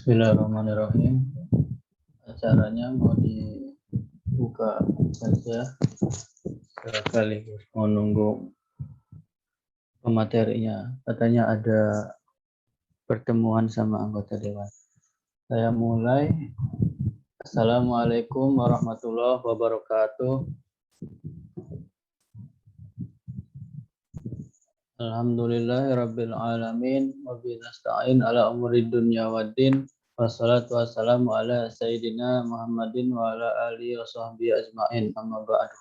Bismillahirrahmanirrahim. Acaranya mau dibuka saja sekaligus menunggu pematerinya. Katanya ada pertemuan sama anggota dewan. Saya mulai. Assalamualaikum warahmatullahi wabarakatuh. Alhamdulillahirabbil alamin wa bihi nasta'in ala umuri dunya waddin. Wassalatu wassalamu ala sayyidina Muhammadin wa ala alihi wa sahbihi ajma'in. Amma ba'du.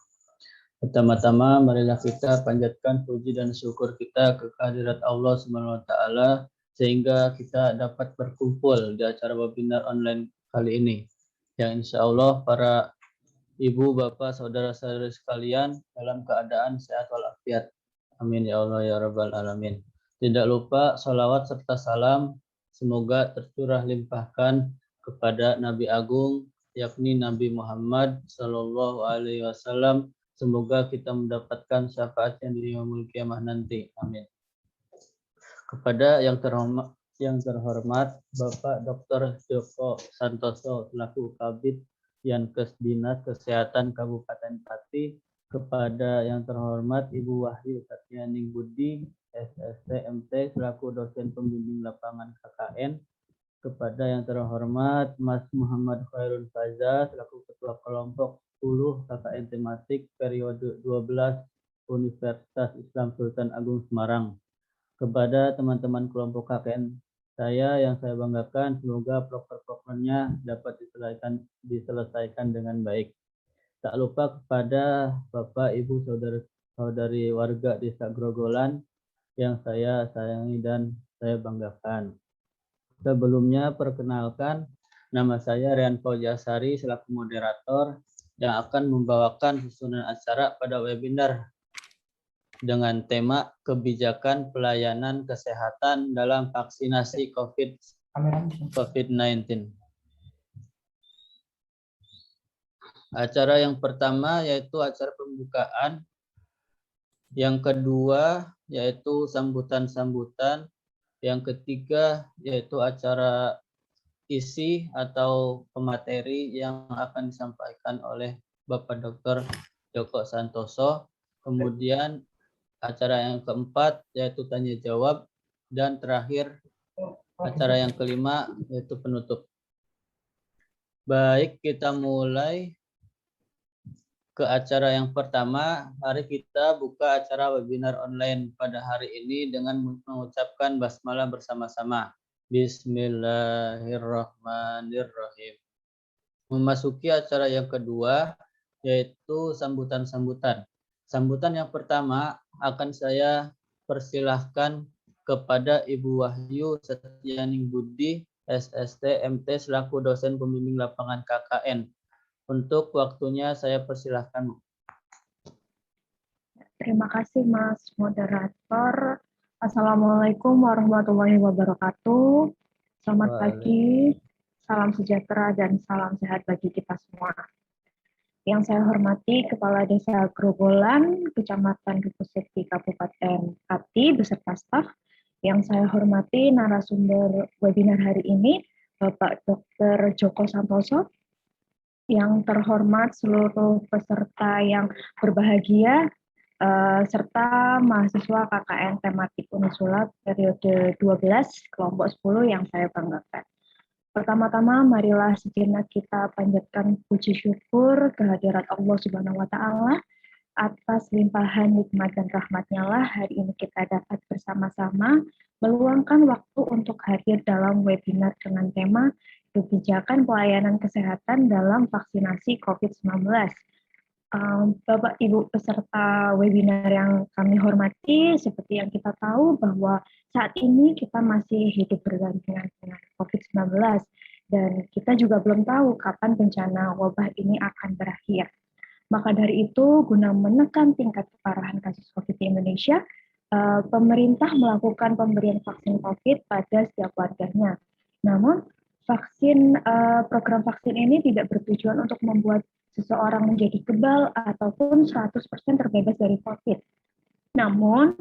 Pertama-tama marilah kita panjatkan puji dan syukur kita ke kehadirat Allah Subhanahu wa taala sehingga kita dapat berkumpul di acara webinar online kali ini. Yang insya Allah para ibu, bapak, saudara-saudari sekalian dalam keadaan sehat walafiat. Amin ya Allah ya Rabbal alamin. Tidak lupa salawat serta salam semoga tercurah limpahkan kepada Nabi Agung yakni Nabi Muhammad Sallallahu Alaihi Wasallam. Semoga kita mendapatkan syafaatnya di yaumul kiamah nanti. Amin. Kepada yang terhormat Bapak Dr. Joko Santoso selaku Kabid Yankes Dinas Kesehatan Kabupaten Pati, kepada yang terhormat Ibu Wahyu Satyaning Budi SST/MT selaku dosen pembimbing lapangan KKN, kepada yang terhormat Mas Muhammad Khairul Faza selaku Ketua Kelompok 10 KKN tematik periode 12 Universitas Islam Sultan Agung Semarang, kepada teman-teman kelompok KKN saya yang saya banggakan, semoga proker-prokernya dapat diselesaikan dengan baik. Tak lupa kepada Bapak, Ibu, saudari warga Desa Grogolan yang saya sayangi dan saya banggakan. Sebelumnya perkenalkan, nama saya Rian Faujasari selaku moderator yang akan membawakan susunan acara pada webinar dengan tema kebijakan pelayanan kesehatan dalam vaksinasi COVID-19. Acara yang pertama yaitu acara pembukaan, yang kedua yaitu sambutan-sambutan, yang ketiga yaitu acara isi atau pemateri yang akan disampaikan oleh Bapak Dr. Joko Santoso, kemudian acara yang keempat yaitu tanya jawab, dan terakhir acara yang kelima yaitu penutup. Baik, kita mulai ke acara yang pertama. Mari kita buka acara webinar online pada hari ini dengan mengucapkan basmalah bersama-sama. Bismillahirrahmanirrahim. Memasuki acara yang kedua yaitu sambutan-sambutan. Sambutan yang pertama akan saya persilahkan kepada Ibu Wahyu Satyaning Budi SST/MT selaku dosen pembimbing lapangan KKN. Untuk waktunya saya persilahkan. Terima kasih Mas Moderator. Assalamualaikum warahmatullahi wabarakatuh. Selamat pagi, salam sejahtera dan salam sehat bagi kita semua. Yang saya hormati Kepala Desa Grogolan, Kecamatan Dukuhseti, Kabupaten Pati beserta staf. Yang saya hormati narasumber webinar hari ini, Bapak Dr. Joko Santoso. Yang terhormat seluruh peserta yang berbahagia, serta mahasiswa KKN tematik Unisula periode 12 kelompok 10 yang saya banggakan. Pertama-tama marilah sejenak kita panjatkan puji syukur kehadirat Allah Subhanahu wa taala atas limpahan nikmat dan rahmat-Nya lah hari ini kita dapat bersama-sama meluangkan waktu untuk hadir dalam webinar dengan tema kebijakan pelayanan kesehatan dalam vaksinasi COVID-19. Bapak Ibu peserta webinar yang kami hormati, seperti yang kita tahu bahwa saat ini kita masih hidup berdampingan dengan COVID-19 dan kita juga belum tahu kapan bencana wabah ini akan berakhir. Maka dari itu, guna menekan tingkat keparahan kasus COVID di Indonesia, pemerintah melakukan pemberian vaksin COVID pada setiap warganya. Namun, program vaksin ini tidak bertujuan untuk membuat seseorang menjadi kebal ataupun 100% terbebas dari COVID. Namun,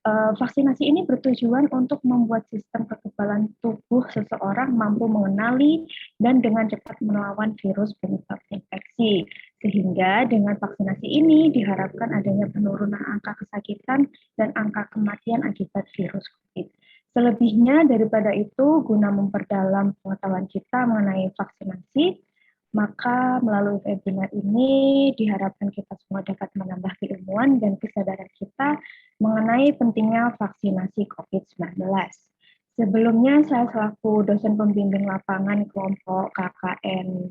Vaksinasi ini bertujuan untuk membuat sistem kekebalan tubuh seseorang mampu mengenali dan dengan cepat melawan virus penyebab infeksi. Sehingga dengan vaksinasi ini diharapkan adanya penurunan angka kesakitan dan angka kematian akibat virus COVID. Selebihnya daripada itu, guna memperdalam pengetahuan kita mengenai vaksinasi, maka melalui webinar ini diharapkan kita semua dapat menambah keilmuan dan kesadaran kita mengenai pentingnya vaksinasi COVID-19. Sebelumnya saya selaku dosen pembimbing lapangan kelompok KKN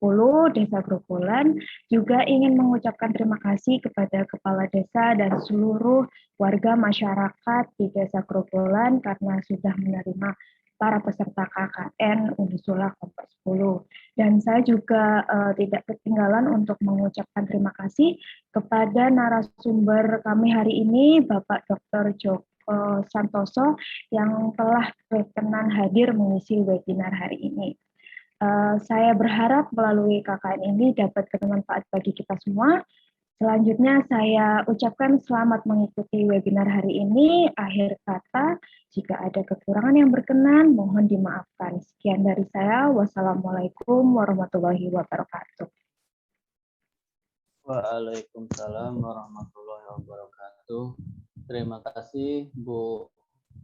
10 Desa Grogolan juga ingin mengucapkan terima kasih kepada Kepala Desa dan seluruh warga masyarakat di Desa Grogolan karena sudah menerima para peserta KKN Unisula Kelompok 10. Dan saya juga tidak ketinggalan untuk mengucapkan terima kasih kepada narasumber kami hari ini, Bapak Dr. Joko Santoso, yang telah berkenan hadir mengisi webinar hari ini. Saya berharap melalui KKN ini dapat bermanfaat bagi kita semua. Selanjutnya saya ucapkan selamat mengikuti webinar hari ini. Akhir kata, jika ada kekurangan yang berkenan, mohon dimaafkan. Sekian dari saya. Wassalamualaikum warahmatullahi wabarakatuh. Waalaikumsalam warahmatullahi wabarakatuh. Terima kasih Bu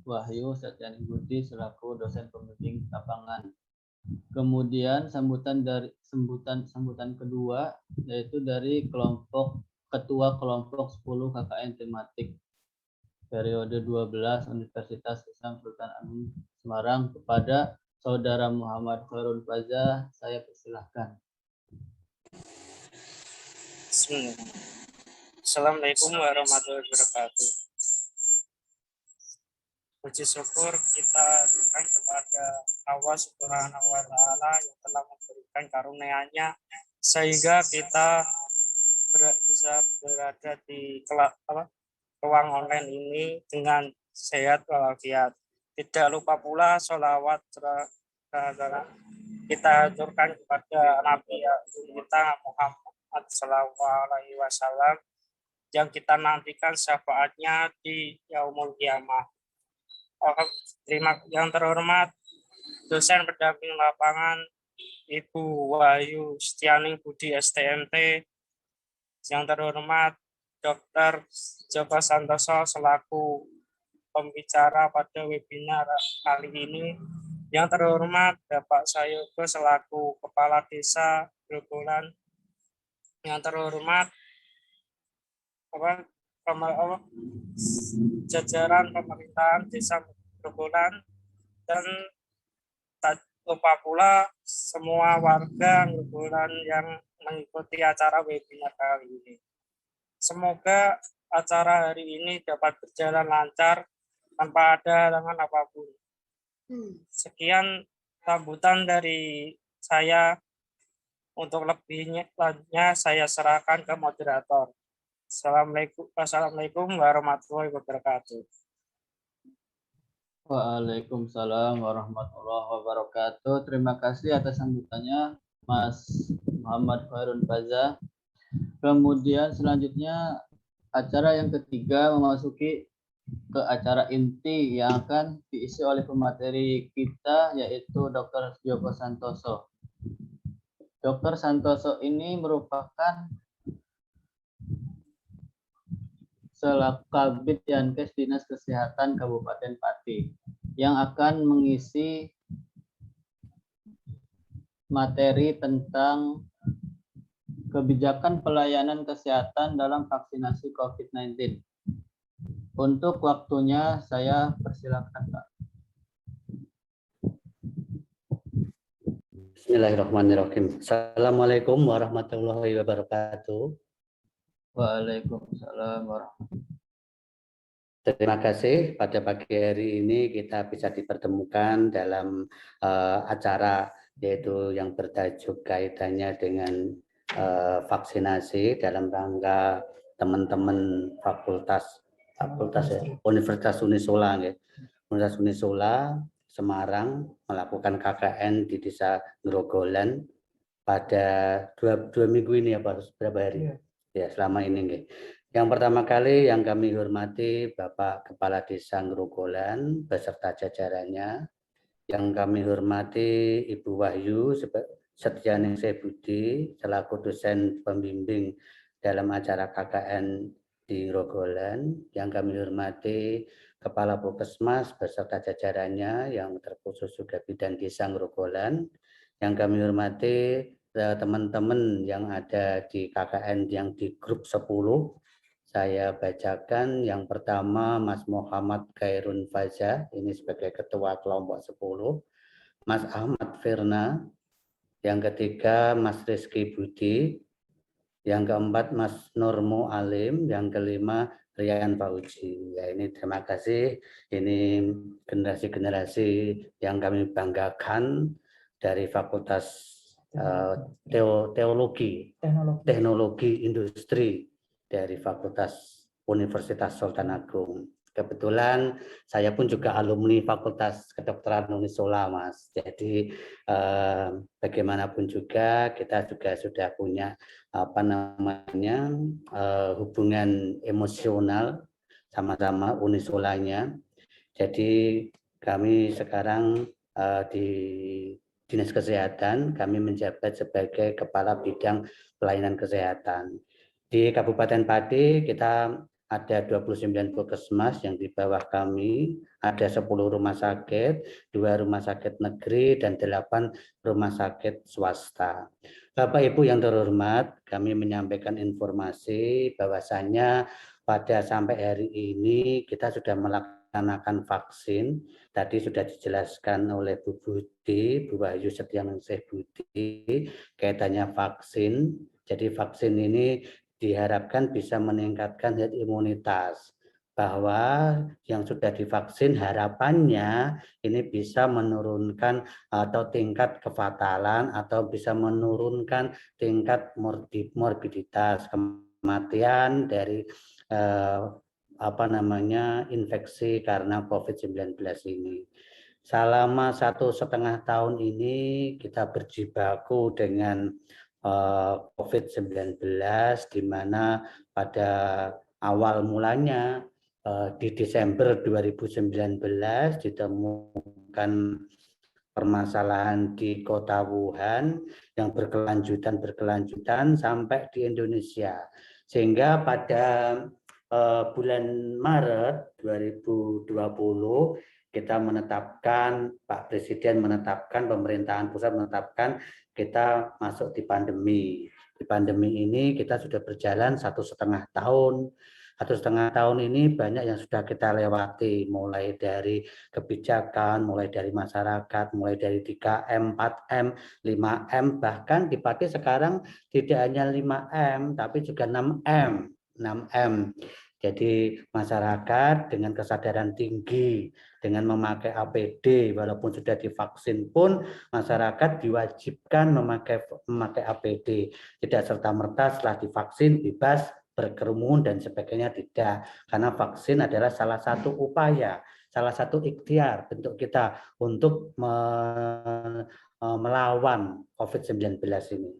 Wahyu Setyani Budi selaku dosen pembimbing lapangan. Kemudian sambutan kedua yaitu dari Ketua Kelompok 10 KKN tematik periode 12 Universitas Islam Sultan Agung Semarang kepada Saudara Muhammad Khairul Faza. Saya persilahkan. Assalamualaikum warahmatullahi wabarakatuh. Puji syukur kita berikan kepada Allah Subhanahu wa Ta'ala yang telah memberikan karunia-Nya sehingga kita bisa berada di ruang online ini dengan sehat walafiat. Tidak lupa pula sholawat kita haturkan kepada Nabi kita Muhammad Sallallahu Alaihi Wasallam yang kita nantikan syafaatnya di Yaumul Qiyamah. Yang terhormat dosen pendamping lapangan Ibu Wahyu Setiani Budi STMT, yang terhormat Dr. Joko Santoso selaku pembicara pada webinar kali ini, yang terhormat Bapak Sayogo selaku Kepala Desa Grogolan, yang terhormat jajaran pemerintahan Desa Grogolan, dan tak lupa pula semua warga Grogolan yang mengikuti acara webinar kali ini. Semoga acara hari ini dapat berjalan lancar tanpa ada halangan apapun. Sekian sambutan dari saya. Untuk lebihnya saya serahkan ke moderator. Assalamualaikum warahmatullahi wabarakatuh. Waalaikumsalam warahmatullahi wabarakatuh. Terima kasih atas sambutannya Mas Muhammad Khairul Faza. Kemudian selanjutnya acara yang ketiga memasuki ke acara inti yang akan diisi oleh pemateri kita yaitu Dr. Joko Santoso. Dr. Santoso ini merupakan selaku Kabid Yankes Dinas Kesehatan Kabupaten Pati yang akan mengisi materi tentang kebijakan pelayanan kesehatan dalam vaksinasi COVID-19. Untuk waktunya saya persilakan, Pak. Bismillahirrahmanirrahim. Assalamualaikum warahmatullahi wabarakatuh. Waalaikumsalam warahmatullahi wabarakatuh. Terima kasih pada pagi hari ini kita bisa dipertemukan dalam acara yaitu yang bertajuk kaitannya dengan vaksinasi dalam rangka teman-teman Universitas Unisula, Universitas Unisula Semarang melakukan KKN di Desa Grogolan pada dua minggu ini ya Pak, berapa hari? Ya selama ini. Yang pertama kali yang kami hormati Bapak Kepala Desa Ngrogolan beserta jajarannya. Yang kami hormati Ibu Wahyu Setyaningsih Budi selaku dosen pembimbing dalam acara KKN di Ngrogolan. Yang kami hormati Kepala Puskesmas beserta jajarannya yang terkhusus juga Bidan Desa Ngrogolan. Yang kami hormati teman-teman yang ada di KKN yang di grup 10. Saya bacakan yang pertama Mas Muhammad Khairun Faza, ini sebagai Ketua Kelompok 10. Mas Ahmad Firna, yang ketiga Mas Rizky Budi, yang keempat Mas Nurmu Alim, yang kelima Rian Fauji. Ya, ini terima kasih. Ini generasi-generasi yang kami banggakan dari Fakultas Teknologi Industri dari Fakultas Universitas Sultan Agung. Kebetulan saya pun juga alumni Fakultas Kedokteran Unisola, Mas. Jadi bagaimanapun juga kita juga sudah punya hubungan emosional sama-sama Unisolanya. Jadi kami sekarang di Dinas Kesehatan, kami menjabat sebagai Kepala Bidang Pelayanan Kesehatan. Di Kabupaten Pati kita ada 29 puskesmas yang di bawah kami, ada 10 rumah sakit, 2 rumah sakit negeri, dan 8 rumah sakit swasta. Bapak Ibu yang terhormat, kami menyampaikan informasi bahwasannya pada sampai hari ini kita sudah melaksanakan vaksin. Tadi sudah dijelaskan oleh Bu Budi, Bu Wahyu Setyaningsih Budi, kaitannya vaksin. Jadi vaksin ini diharapkan bisa meningkatkan herd imunitas, bahwa yang sudah divaksin harapannya ini bisa menurunkan atau tingkat kefatalan atau bisa menurunkan tingkat morbiditas, kematian dari infeksi karena COVID-19 ini. Selama 1,5 tahun ini kita berjibaku dengan COVID-19, di mana pada awal mulanya di Desember 2019 ditemukan permasalahan di kota Wuhan yang berkelanjutan sampai di Indonesia. Sehingga pada bulan Maret 2020 kita menetapkan, Pak Presiden menetapkan, pemerintahan pusat menetapkan kita masuk di pandemi. Di pandemi ini kita sudah berjalan 1,5 tahun. 1,5 tahun ini banyak yang sudah kita lewati, mulai dari kebijakan, mulai dari masyarakat, mulai dari 3M, 4M, 5M, bahkan di Pati sekarang tidak hanya 5M, tapi juga 6M. 6M. Jadi masyarakat dengan kesadaran tinggi, dengan memakai APD, walaupun sudah divaksin pun masyarakat diwajibkan memakai APD. Tidak serta-merta setelah divaksin bebas berkerumun dan sebagainya, tidak. Karena vaksin adalah salah satu upaya, salah satu ikhtiar bentuk kita untuk melawan COVID-19 ini.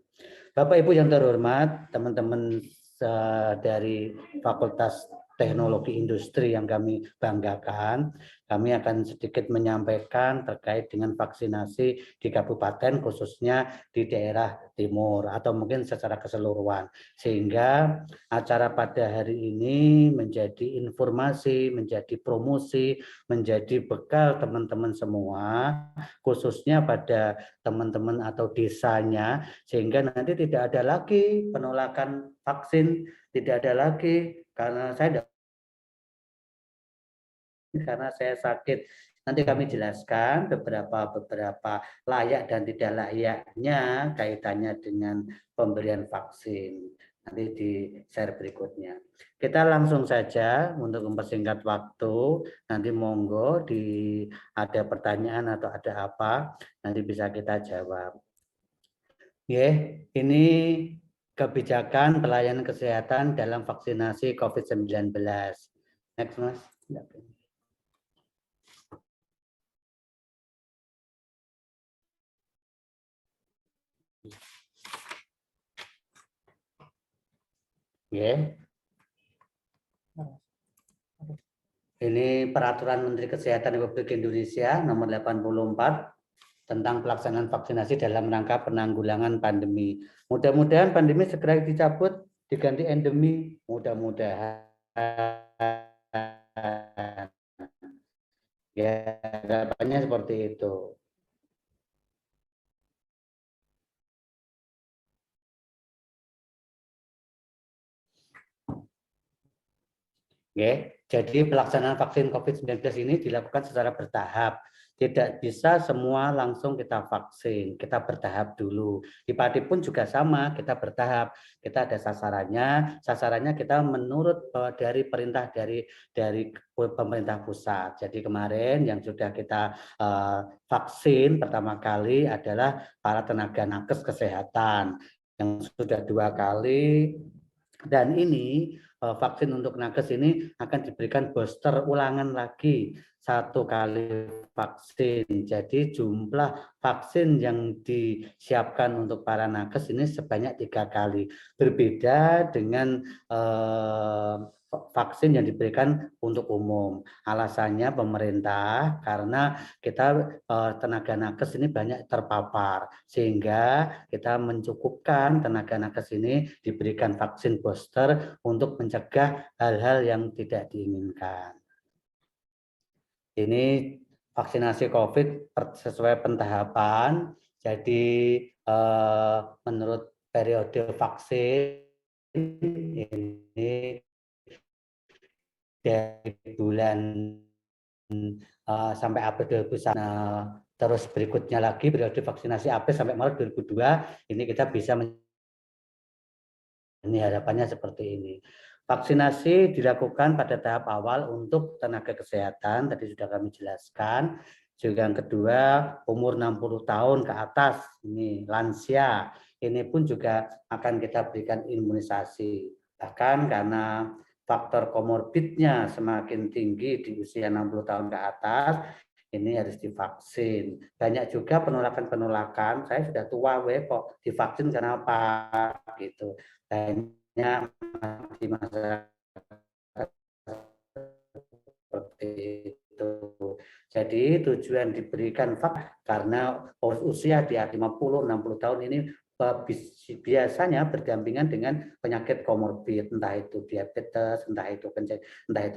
Bapak Ibu yang terhormat, teman-teman dari Fakultas Teknologi Industri yang kami banggakan, kami akan sedikit menyampaikan terkait dengan vaksinasi di kabupaten, khususnya di daerah timur atau mungkin secara keseluruhan, sehingga acara pada hari ini menjadi informasi, menjadi promosi, menjadi bekal teman-teman semua, khususnya pada teman-teman atau desanya, sehingga nanti tidak ada lagi penolakan vaksin, tidak ada lagi karena saya sakit. Nanti kami jelaskan beberapa layak dan tidak layaknya kaitannya dengan pemberian vaksin. Nanti di share berikutnya. Kita langsung saja untuk mempersingkat waktu. Nanti monggo ada pertanyaan atau ada apa, nanti bisa kita jawab. Ini kebijakan pelayanan kesehatan dalam vaksinasi COVID-19. Next, Mas. Ini Peraturan Menteri Kesehatan Republik Indonesia nomor 84 tentang pelaksanaan vaksinasi dalam rangka penanggulangan pandemi. Mudah-mudahan pandemi segera dicabut, diganti endemi, mudah-mudahan. Ya, harapannya seperti itu. Oke, jadi pelaksanaan vaksin COVID-19 ini dilakukan secara bertahap. Tidak bisa semua langsung kita vaksin, kita bertahap dulu. Di Pati pun juga sama, kita bertahap. Kita ada sasarannya kita menurut dari perintah dari pemerintah pusat. Jadi kemarin yang sudah kita vaksin pertama kali adalah para tenaga nakes kesehatan yang sudah 2 kali, dan ini vaksin untuk nakes ini akan diberikan booster ulangan lagi 1 kali vaksin. Jadi jumlah vaksin yang disiapkan untuk para nakes ini sebanyak 3 kali. Berbeda dengan vaksin yang diberikan untuk umum. Alasannya pemerintah karena kita tenaga nakes ini banyak terpapar, sehingga kita mencukupkan tenaga nakes ini diberikan vaksin booster untuk mencegah hal-hal yang tidak diinginkan. Ini vaksinasi COVID sesuai pentahapan. Jadi menurut periode vaksin ini dari bulan sampai April 2021, terus berikutnya lagi periode vaksinasi April sampai Maret 2002, ini kita bisa ini harapannya seperti ini. Vaksinasi dilakukan pada tahap awal untuk tenaga kesehatan, tadi sudah kami jelaskan. Juga yang kedua, umur 60 tahun ke atas, ini lansia, ini pun juga akan kita berikan imunisasi. Bahkan karena faktor komorbidnya semakin tinggi di usia 60 tahun ke atas, ini harus divaksin. Banyak juga penolakan-penolakan, saya sudah tua kok divaksin kenapa gitu. Banyak di masyarakat seperti itu. Jadi tujuan diberikan vaksin karena usia di atas 50-60 tahun ini biasanya berdampingan dengan penyakit komorbid, entah itu diabetes, entah itu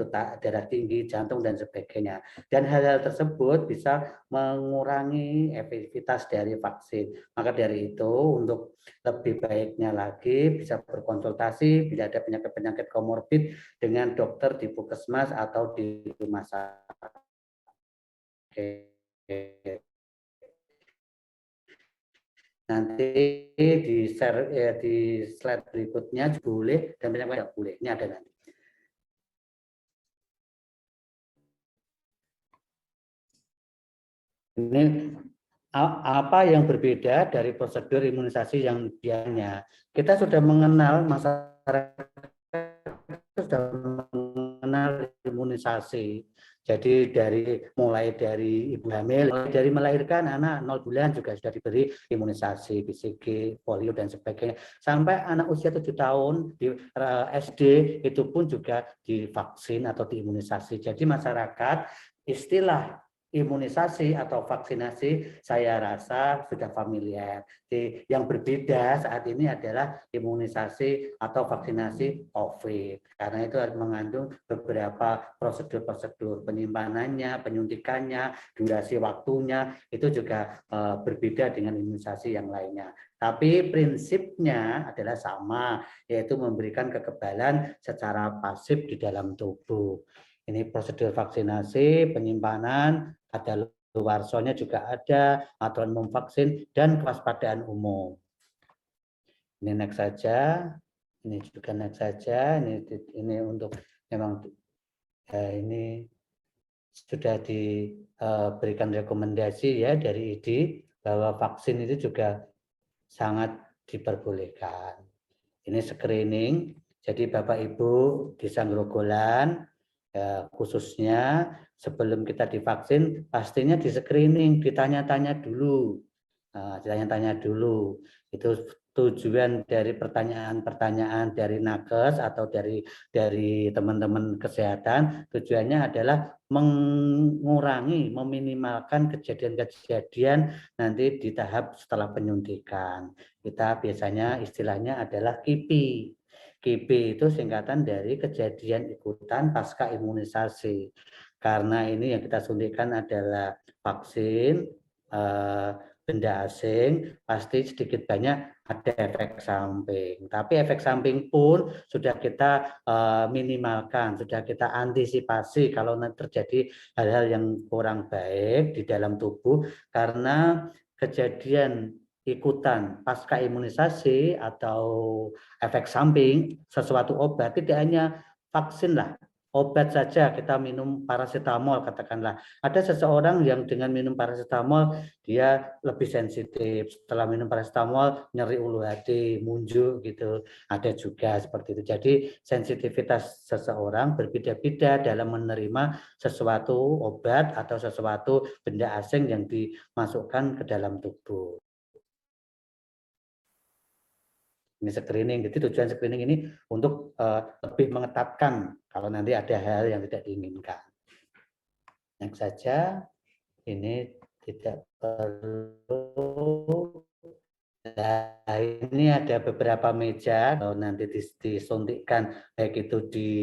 darah tinggi, jantung, dan sebagainya. Dan hal-hal tersebut bisa mengurangi efektivitas dari vaksin. Maka dari itu, untuk lebih baiknya lagi bisa berkonsultasi bila ada penyakit-penyakit komorbid dengan dokter di puskesmas atau di rumah sakit. Nanti di share di slide berikutnya boleh dan tidak boleh. Ini ada nanti. Ini apa yang berbeda dari prosedur imunisasi yang biasanya. Kita sudah mengenal, masyarakat sudah mengenal imunisasi. Jadi mulai dari ibu hamil, mulai dari melahirkan anak 0 bulan juga sudah diberi imunisasi BCG, polio, dan sebagainya. Sampai anak usia 7 tahun di SD itu pun juga divaksin atau diimunisasi. Jadi masyarakat istilah imunisasi atau vaksinasi saya rasa sudah familiar. Yang berbeda saat ini adalah imunisasi atau vaksinasi COVID. Karena itu harus mengandung beberapa prosedur-prosedur penyimpanannya, penyuntikannya, durasi waktunya, itu juga berbeda dengan imunisasi yang lainnya. Tapi prinsipnya adalah sama, yaitu memberikan kekebalan secara pasif di dalam tubuh. Ini prosedur vaksinasi, penyimpanan, ada luarsonya juga ada, aturan umum vaksin, dan kewaspadaan umum. Ini next saja, ini juga next saja, ini untuk memang ini sudah diberikan rekomendasi ya dari ID bahwa vaksin itu juga sangat diperbolehkan. Ini screening, jadi Bapak Ibu di Sanggrogolan khususnya sebelum kita divaksin pastinya di screening, ditanya-tanya dulu. Ditanya-tanya dulu itu tujuan dari pertanyaan-pertanyaan dari nakes atau dari teman-teman kesehatan, tujuannya adalah mengurangi, meminimalkan kejadian-kejadian nanti di tahap setelah penyuntikan. Kita biasanya istilahnya adalah KIPI. KIPI itu singkatan dari kejadian ikutan pasca imunisasi. Karena ini yang kita suntikan adalah vaksin, benda asing, pasti sedikit banyak ada efek samping. Tapi efek samping pun sudah kita minimalkan, sudah kita antisipasi kalau terjadi hal-hal yang kurang baik di dalam tubuh karena kejadian ikutan pasca imunisasi atau efek samping sesuatu obat, tidak hanya vaksin lah, obat saja kita minum paracetamol katakanlah. Ada seseorang yang dengan minum paracetamol dia lebih sensitif, setelah minum paracetamol nyeri ulu hati, munjuk gitu. Ada juga seperti itu. Jadi sensitivitas seseorang berbeda-beda dalam menerima sesuatu obat atau sesuatu benda asing yang dimasukkan ke dalam tubuh. Ini screening, jadi tujuan screening ini untuk lebih mengetatkan kalau nanti ada hal yang tidak diinginkan. Next saja, ini tidak perlu. Nah, ini ada beberapa meja, kalau nanti disuntikkan, baik itu di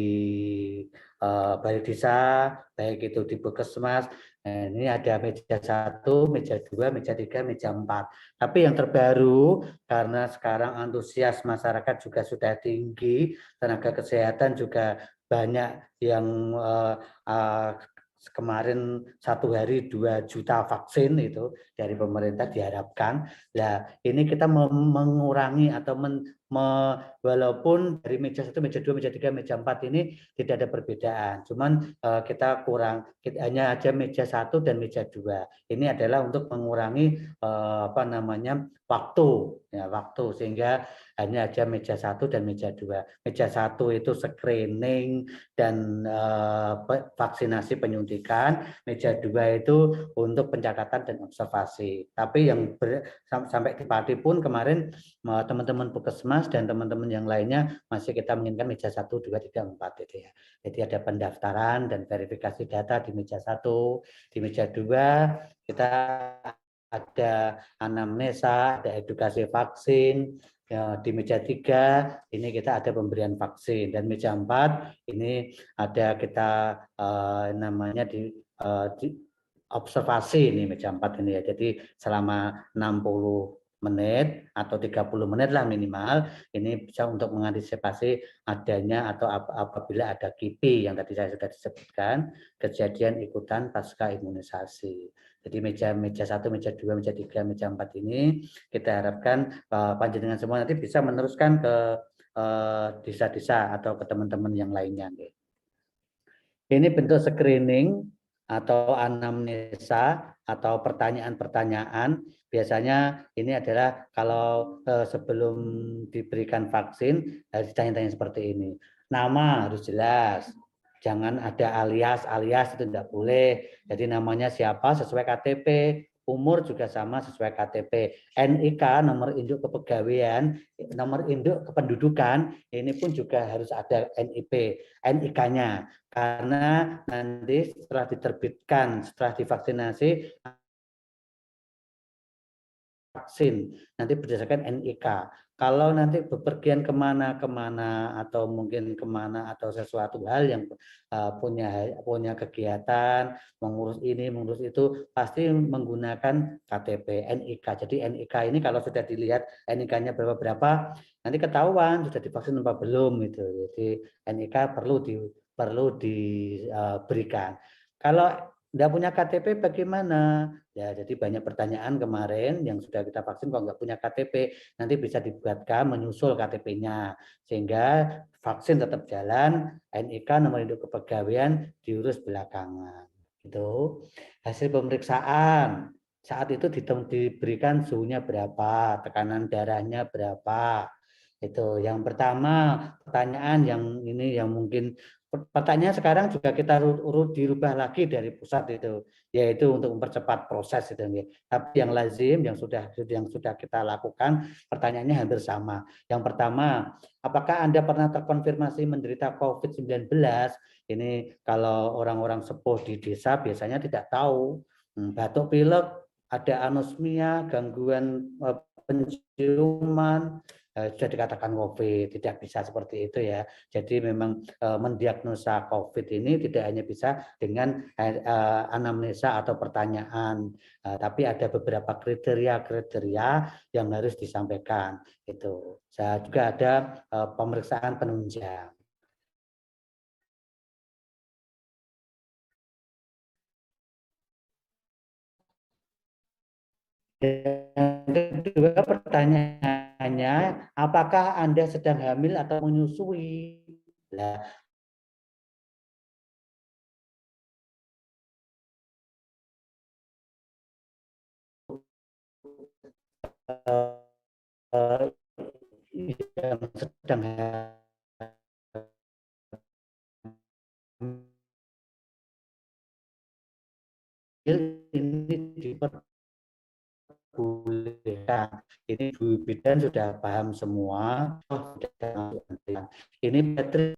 balai desa, baik itu di puskesmas. Nah, ini ada meja 1, meja 2, meja 3, meja 4. Tapi yang terbaru, karena sekarang antusias masyarakat juga sudah tinggi, tenaga kesehatan juga banyak yang kemarin 1 hari 2 juta vaksin itu dari pemerintah diharapkan. Nah, ini kita mengurangi atau walaupun dari meja 1, meja 2, meja 3, meja 4 ini tidak ada perbedaan. Cuman kita hanya aja meja 1 dan meja 2. Ini adalah untuk mengurangi waktu sehingga hanya aja meja 1 dan meja 2. Meja 1 itu screening dan vaksinasi penyuntikan, meja 2 itu untuk pencatatan dan observasi. Tapi yang sampai di Pati pun kemarin teman-teman puskesmas dan teman-teman yang lainnya masih kita menginginkan meja 1, 2, 3, 4 itu ya. Jadi ada pendaftaran dan verifikasi data di meja 1, di meja 2 kita ada anamnesa, ada edukasi vaksin. Ya, di meja 3 ini kita ada pemberian vaksin, dan meja 4 ini ada kita namanya di observasi ini meja 4 ini ya. Jadi selama 60 menit atau 30 menit lah minimal, ini bisa untuk mengantisipasi adanya atau apabila ada KIPI yang tadi saya sudah disebutkan, kejadian ikutan pasca imunisasi. Jadi meja 1, meja 2, meja 3, meja 4 ini kita harapkan panjenengan semua nanti bisa meneruskan ke desa-desa atau ke teman-teman yang lainnya. Ini bentuk screening atau anamnesa atau pertanyaan-pertanyaan. Biasanya ini adalah kalau sebelum diberikan vaksin harus ditanya-tanya seperti ini. Nama harus jelas, jangan ada alias itu tidak boleh. Jadi namanya siapa sesuai KTP, umur juga sama sesuai KTP, NIK nomor induk kepegawaian, nomor induk kependudukan ini pun juga harus ada NIK-nya. Karena nanti setelah diterbitkan, setelah divaksinasi, vaksin, nanti berdasarkan NIK. Kalau nanti bepergian kemana atau mungkin kemana atau sesuatu hal yang punya kegiatan, mengurus ini, mengurus itu, pasti menggunakan KTP, NIK. Jadi NIK ini kalau sudah dilihat NIK-nya berapa, nanti ketahuan sudah divaksin apa belum itu. Jadi NIK perlu diberikan. Kalau tidak punya KTP bagaimana? Ya, jadi banyak pertanyaan kemarin yang sudah kita vaksin kalau nggak punya KTP, nanti bisa dibuatkan menyusul KTP-nya. Sehingga vaksin tetap jalan, NIK nomor induk kepegawaian diurus belakangan. Gitu. Hasil pemeriksaan, saat itu diberikan suhunya berapa, tekanan darahnya berapa. Itu yang pertama, pertanyaan yang ini yang mungkin pertanyaannya sekarang juga kita dirubah lagi dari pusat itu, yaitu untuk mempercepat proses itu. Tapi yang lazim yang sudah kita lakukan, pertanyaannya hampir sama. Yang pertama, apakah Anda pernah terkonfirmasi menderita COVID-19? Ini kalau orang-orang sepuh di desa biasanya tidak tahu. Batuk pilek, ada anosmia, gangguan penciuman, sudah dikatakan COVID, tidak bisa seperti itu ya. Jadi memang mendiagnosa COVID ini tidak hanya bisa dengan anamnesa atau pertanyaan, tapi ada beberapa kriteria yang harus disampaikan. Itu. Juga ada pemeriksaan penunjang. Yang kedua pertanyaannya, apakah Anda sedang hamil atau menyusui? Nah, yang sedang hamil ini diperbolehkan. Ini Bu Bidan sudah paham semua. Ini Patrick.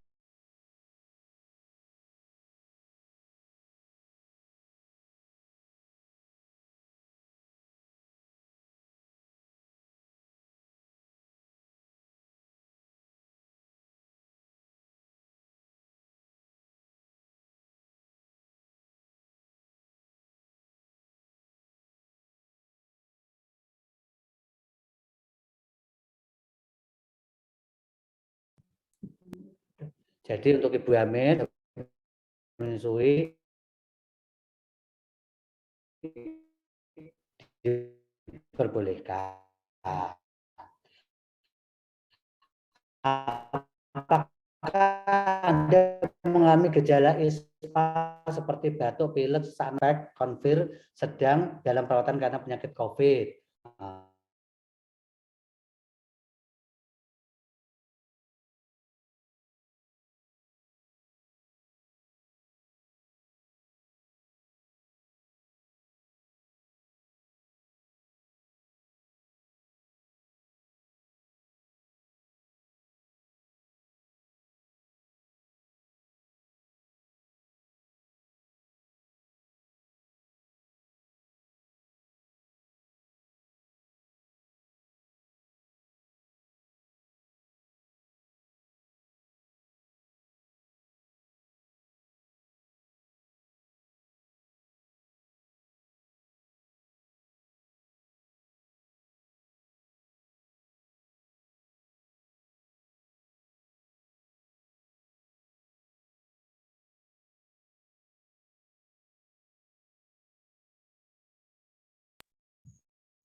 Jadi untuk ibu hamil menyusui diperbolehkan. Apakah Anda mengalami gejala ispa seperti batuk, pilek, sesak, konfir, sedang dalam perawatan karena penyakit COVID?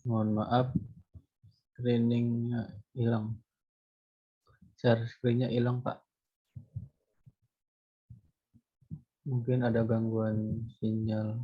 Mohon maaf, screeningnya hilang. Share screen-nya hilang, Pak. Mungkin ada gangguan sinyal.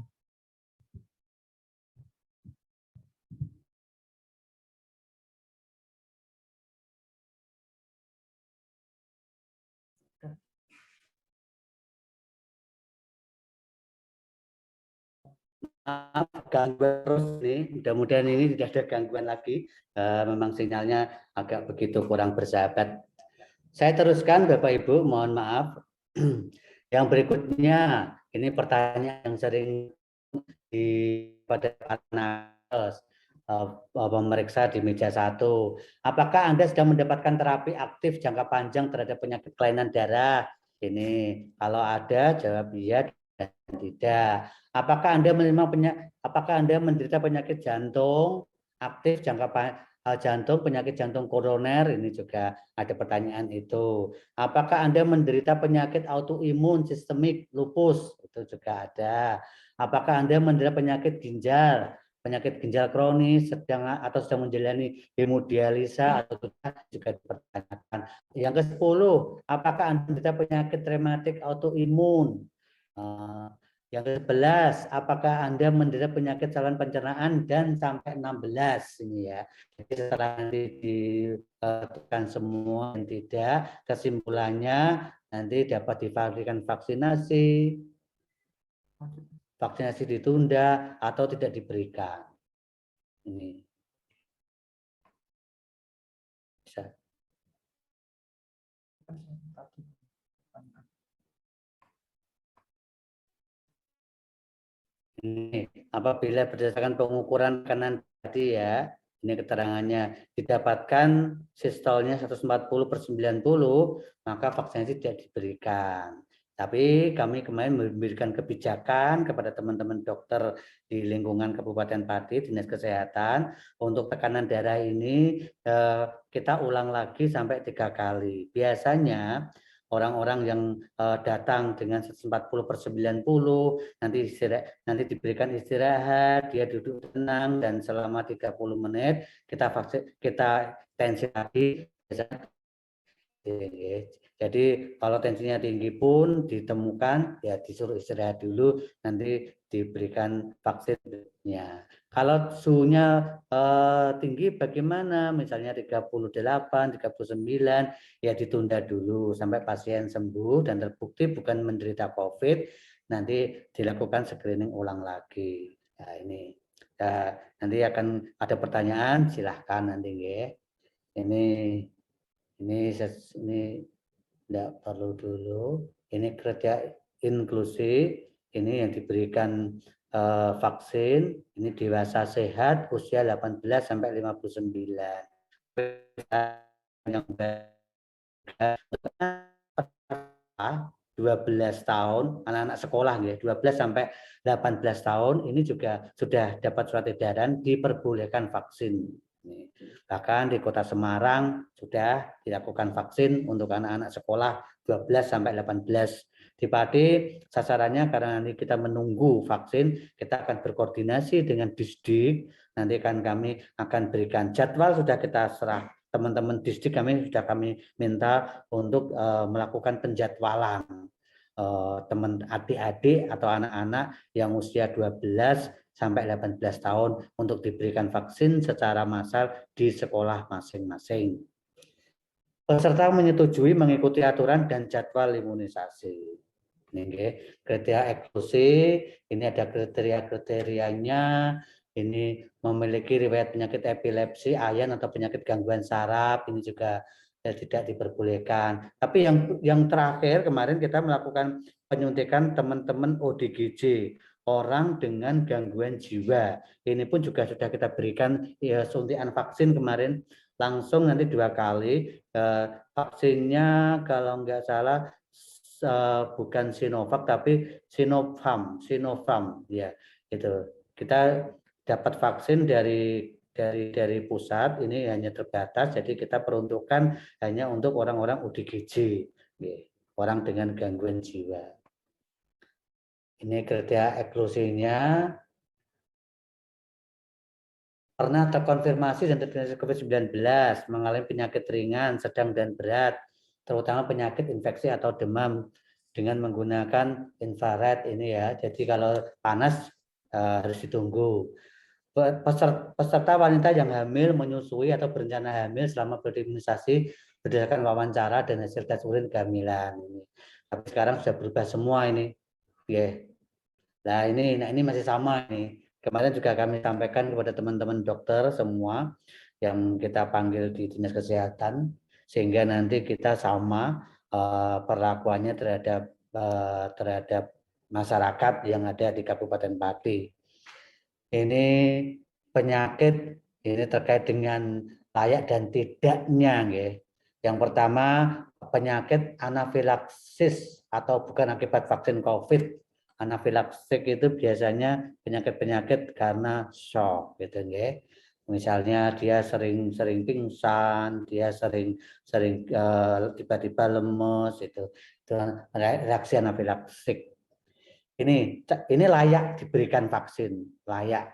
Gangguan terus nih, mudah-mudahan ini tidak ada gangguan lagi. Memang sinyalnya agak begitu kurang bersahabat. Saya teruskan Bapak Ibu, mohon maaf. Yang berikutnya, ini pertanyaan yang sering pada panas pemeriksa di meja 1. Apakah Anda sedang mendapatkan terapi aktif jangka panjang terhadap penyakit kelainan darah? Ini kalau ada jawab iya dan tidak. Apakah Anda menderita penyakit jantung aktif jantung, penyakit jantung koroner? Ini juga ada pertanyaan itu. Apakah Anda menderita penyakit autoimun sistemik, lupus? Itu juga ada. Apakah Anda menderita penyakit ginjal kronis, sedang menjalani hemodialisa atau juga dipertanyakan. Yang ke-10, apakah Anda menderita penyakit rematik autoimun? Yang ke-11, apakah Anda menderita penyakit saluran pencernaan dan sampai 16 ini ya. Jadi setelah nanti ditentukan semua dan tidak, kesimpulannya nanti dapat diberikan vaksinasi, vaksinasi ditunda atau tidak diberikan. Ini bisa. Ini apabila berdasarkan pengukuran kanan tadi ya, ini keterangannya didapatkan sistolnya 140/90, maka vaksinasi tidak diberikan. Tapi kami kemarin memberikan kebijakan kepada teman-teman dokter di lingkungan Kabupaten Pati, Dinas Kesehatan, untuk tekanan darah ini kita ulang lagi sampai 3 kali. Biasanya orang-orang yang datang dengan 140/90 nanti diberikan istirahat, dia duduk tenang dan selama 30 menit kita tensi lagi. Jadi kalau tensinya tinggi pun ditemukan ya disuruh istirahat dulu, nanti diberikan vaksinnya. Kalau suhunya tinggi bagaimana? Misalnya 38, 39, ya ditunda dulu sampai pasien sembuh dan terbukti bukan menderita COVID, nanti dilakukan screening ulang lagi. Nah, ini nanti akan ada pertanyaan, silahkan nanti ya. Ini tidak perlu dulu. Ini kriteria inklusi, ini yang diberikan vaksin, ini dewasa sehat usia 18 sampai 59. Yang 12 tahun, anak-anak sekolah ya, 12 sampai 18 tahun ini juga sudah dapat surat edaran diperbolehkan vaksin. Bahkan di Kota Semarang sudah dilakukan vaksin untuk anak-anak sekolah 12 sampai 18. Di Pati sasarannya karena nanti kita menunggu vaksin, kita akan berkoordinasi dengan Disdik. Nanti kami akan berikan jadwal, sudah kita serah teman-teman Disdik, sudah kami minta untuk melakukan penjadwalan teman adik-adik atau anak-anak yang usia 12 sampai 18 tahun untuk diberikan vaksin secara massal di sekolah masing-masing. Peserta menyetujui mengikuti aturan dan jadwal imunisasi. Ini kriteria eksklusi, ini ada kriteria-kriterianya, ini memiliki riwayat penyakit epilepsi, ayan atau penyakit gangguan saraf, ini juga tidak diperbolehkan. Tapi yang terakhir kemarin kita melakukan penyuntikan teman-teman ODGJ, orang dengan gangguan jiwa. Ini pun juga sudah kita berikan ya, suntikan vaksin kemarin langsung nanti 2 kali. Vaksinnya kalau nggak salah bukan Sinovac tapi Sinopharm ya itu. Kita dapat vaksin dari pusat, ini hanya terbatas, jadi kita peruntukkan hanya untuk orang-orang ODGJ, orang dengan gangguan jiwa. Ini kriteria eksklusinya. Pernah terkonfirmasi dan terinfeksi COVID-19, mengalami penyakit ringan, sedang dan berat, terutama penyakit infeksi atau demam dengan menggunakan infrared ini ya. Jadi kalau panas harus ditunggu. Peserta wanita yang hamil, menyusui atau berencana hamil selama berimunisasi berdasarkan wawancara dan hasil tes urin kehamilan ini. Tapi sekarang sudah berubah semua ini. Nah ini masih sama ini. Kemarin juga kami sampaikan kepada teman-teman dokter semua yang kita panggil di Dinas Kesehatan, sehingga nanti kita sama perlakuannya terhadap masyarakat yang ada di Kabupaten Pati. Ini penyakit ini terkait dengan layak dan tidaknya. Yang pertama penyakit anafilaksis atau bukan akibat vaksin COVID. Anafilaksis itu biasanya penyakit-penyakit karena shock gitu ya. Misalnya dia sering pingsan, dia sering tiba-tiba lemes itu reaksi anafilaksis. Ini layak diberikan vaksin, layak.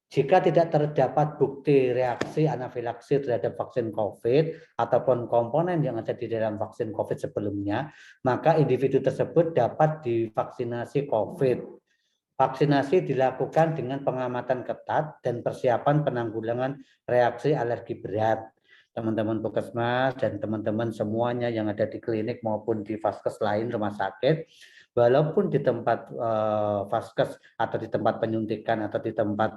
Jika tidak terdapat bukti reaksi anafilaksis terhadap vaksin COVID ataupun komponen yang ada di dalam vaksin COVID sebelumnya, maka individu tersebut dapat divaksinasi COVID. Vaksinasi dilakukan dengan pengamatan ketat dan persiapan penanggulangan reaksi alergi berat. teman-teman Puskesmas dan teman-teman semuanya yang ada di klinik maupun di vaskes lain rumah sakit, walaupun di tempat vaskes atau di tempat penyuntikan atau di tempat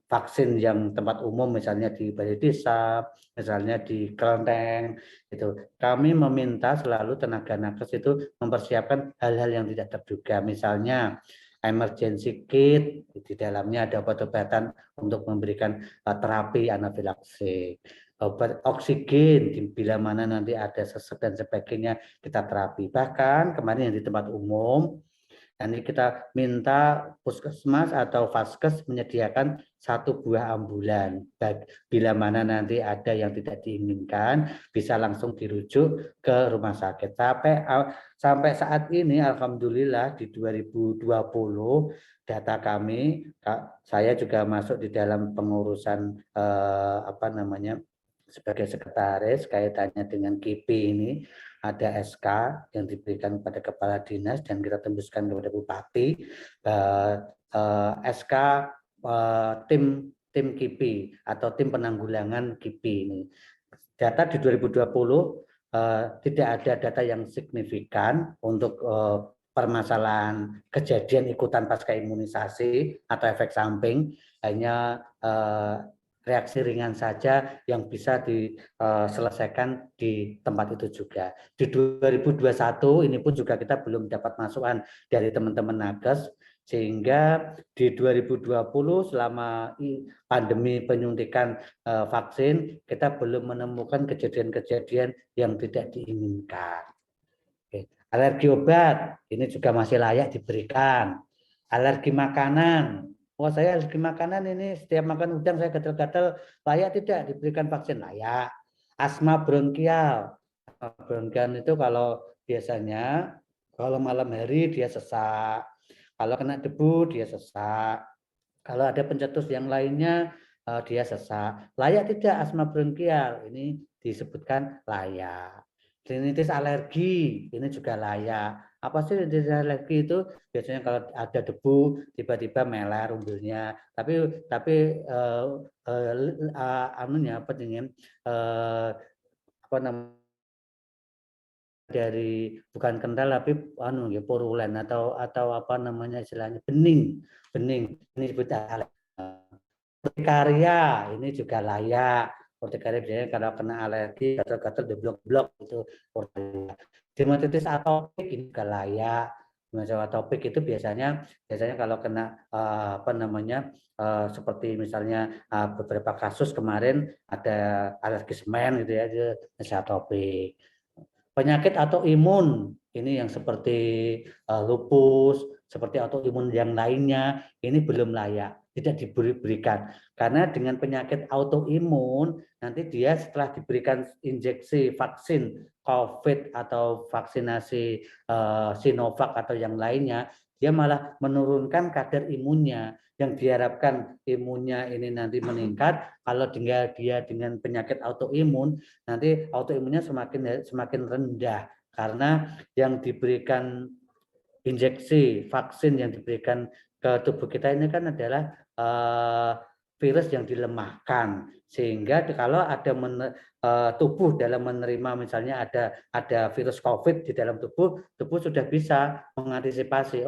vaksin yang tempat umum, misalnya di balai desa, misalnya di kelenteng, itu kami meminta selalu tenaga nakes itu mempersiapkan hal-hal yang tidak terduga, misalnya emergency kit, di dalamnya ada obat-obatan untuk memberikan terapi anafilaksi, obat oksigen bila mana nanti ada sesek dan sebagainya kita terapi. Bahkan kemarin yang di tempat umum, nanti kita minta puskesmas atau vaskes menyediakan 1 buah ambulan. Bila mana nanti ada yang tidak diinginkan, bisa langsung dirujuk ke rumah sakit. Sampai saat ini, alhamdulillah di 2020 data kami, saya juga masuk di dalam pengurusan sebagai sekretaris kaitannya dengan KIPI ini, ada SK yang diberikan pada kepala dinas dan kita tembuskan kepada bupati, SK tim KIPI atau tim penanggulangan KIPI ini. Data di 2020 tidak ada data yang signifikan untuk permasalahan kejadian ikutan pasca imunisasi atau efek samping, hanya reaksi ringan saja yang bisa diselesaikan di tempat itu juga. Di 2021 ini pun juga kita belum dapat masukan dari teman-teman nakes, sehingga di 2020 selama pandemi penyuntikan vaksin kita belum menemukan kejadian-kejadian yang tidak diinginkan. Alergi obat ini juga masih layak diberikan. Alergi makanan, saya alergi makanan ini setiap makan udang saya gatal-gatal, layak tidak diberikan vaksin? Layak. Asma bronkial, itu kalau biasanya kalau malam hari dia sesak, kalau kena debu dia sesak, kalau ada pencetus yang lainnya dia sesak. Layak tidak asma bronkial? Ini disebutkan layak. Rinitis alergi ini juga layak. Apa sih rinitis alergi itu? Biasanya kalau ada debu tiba-tiba meler umbulnya. Tapi dari bukan kental tapi purulen atau apa namanya istilahnya bening ini disebut alergi. Urtikaria ini juga layak. Urtikaria biasanya kalau kena alergi gatal-gatal di blok-blok itu urtikaria. Dermatitis atopik ini juga layak. Dermatitis atopik itu biasanya kalau kena seperti misalnya beberapa kasus kemarin ada alergi semen gitu ya, dermatitis atopik. Penyakit autoimun ini yang seperti lupus, seperti autoimun yang lainnya ini belum layak, tidak diberikan. Karena dengan penyakit autoimun nanti dia setelah diberikan injeksi vaksin COVID atau vaksinasi Sinovac atau yang lainnya, dia malah menurunkan kadar imunnya. Yang diharapkan imunnya ini nanti meningkat, kalau tinggal dia dengan penyakit autoimun, nanti autoimunnya semakin rendah karena yang diberikan injeksi vaksin yang diberikan ke tubuh kita ini kan adalah virus yang dilemahkan, sehingga kalau ada tubuh dalam menerima misalnya ada virus COVID di dalam tubuh sudah bisa mengantisipasi,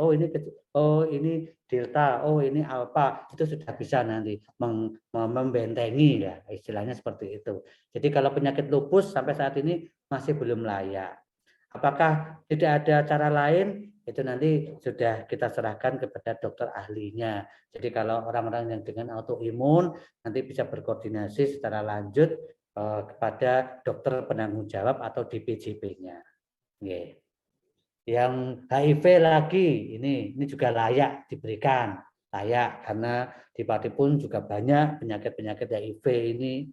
ini delta, ini alpha, itu sudah bisa nanti membentengi ya, istilahnya seperti itu. Jadi kalau penyakit lupus sampai saat ini masih belum layak. Apakah tidak ada cara lain? Itu nanti sudah kita serahkan kepada dokter ahlinya. Jadi kalau orang-orang yang dengan autoimun nanti bisa berkoordinasi secara lanjut kepada dokter penanggung jawab atau DPJP-nya. Yang HIV lagi ini juga layak diberikan, layak karena di Pati pun juga banyak penyakit HIV ini.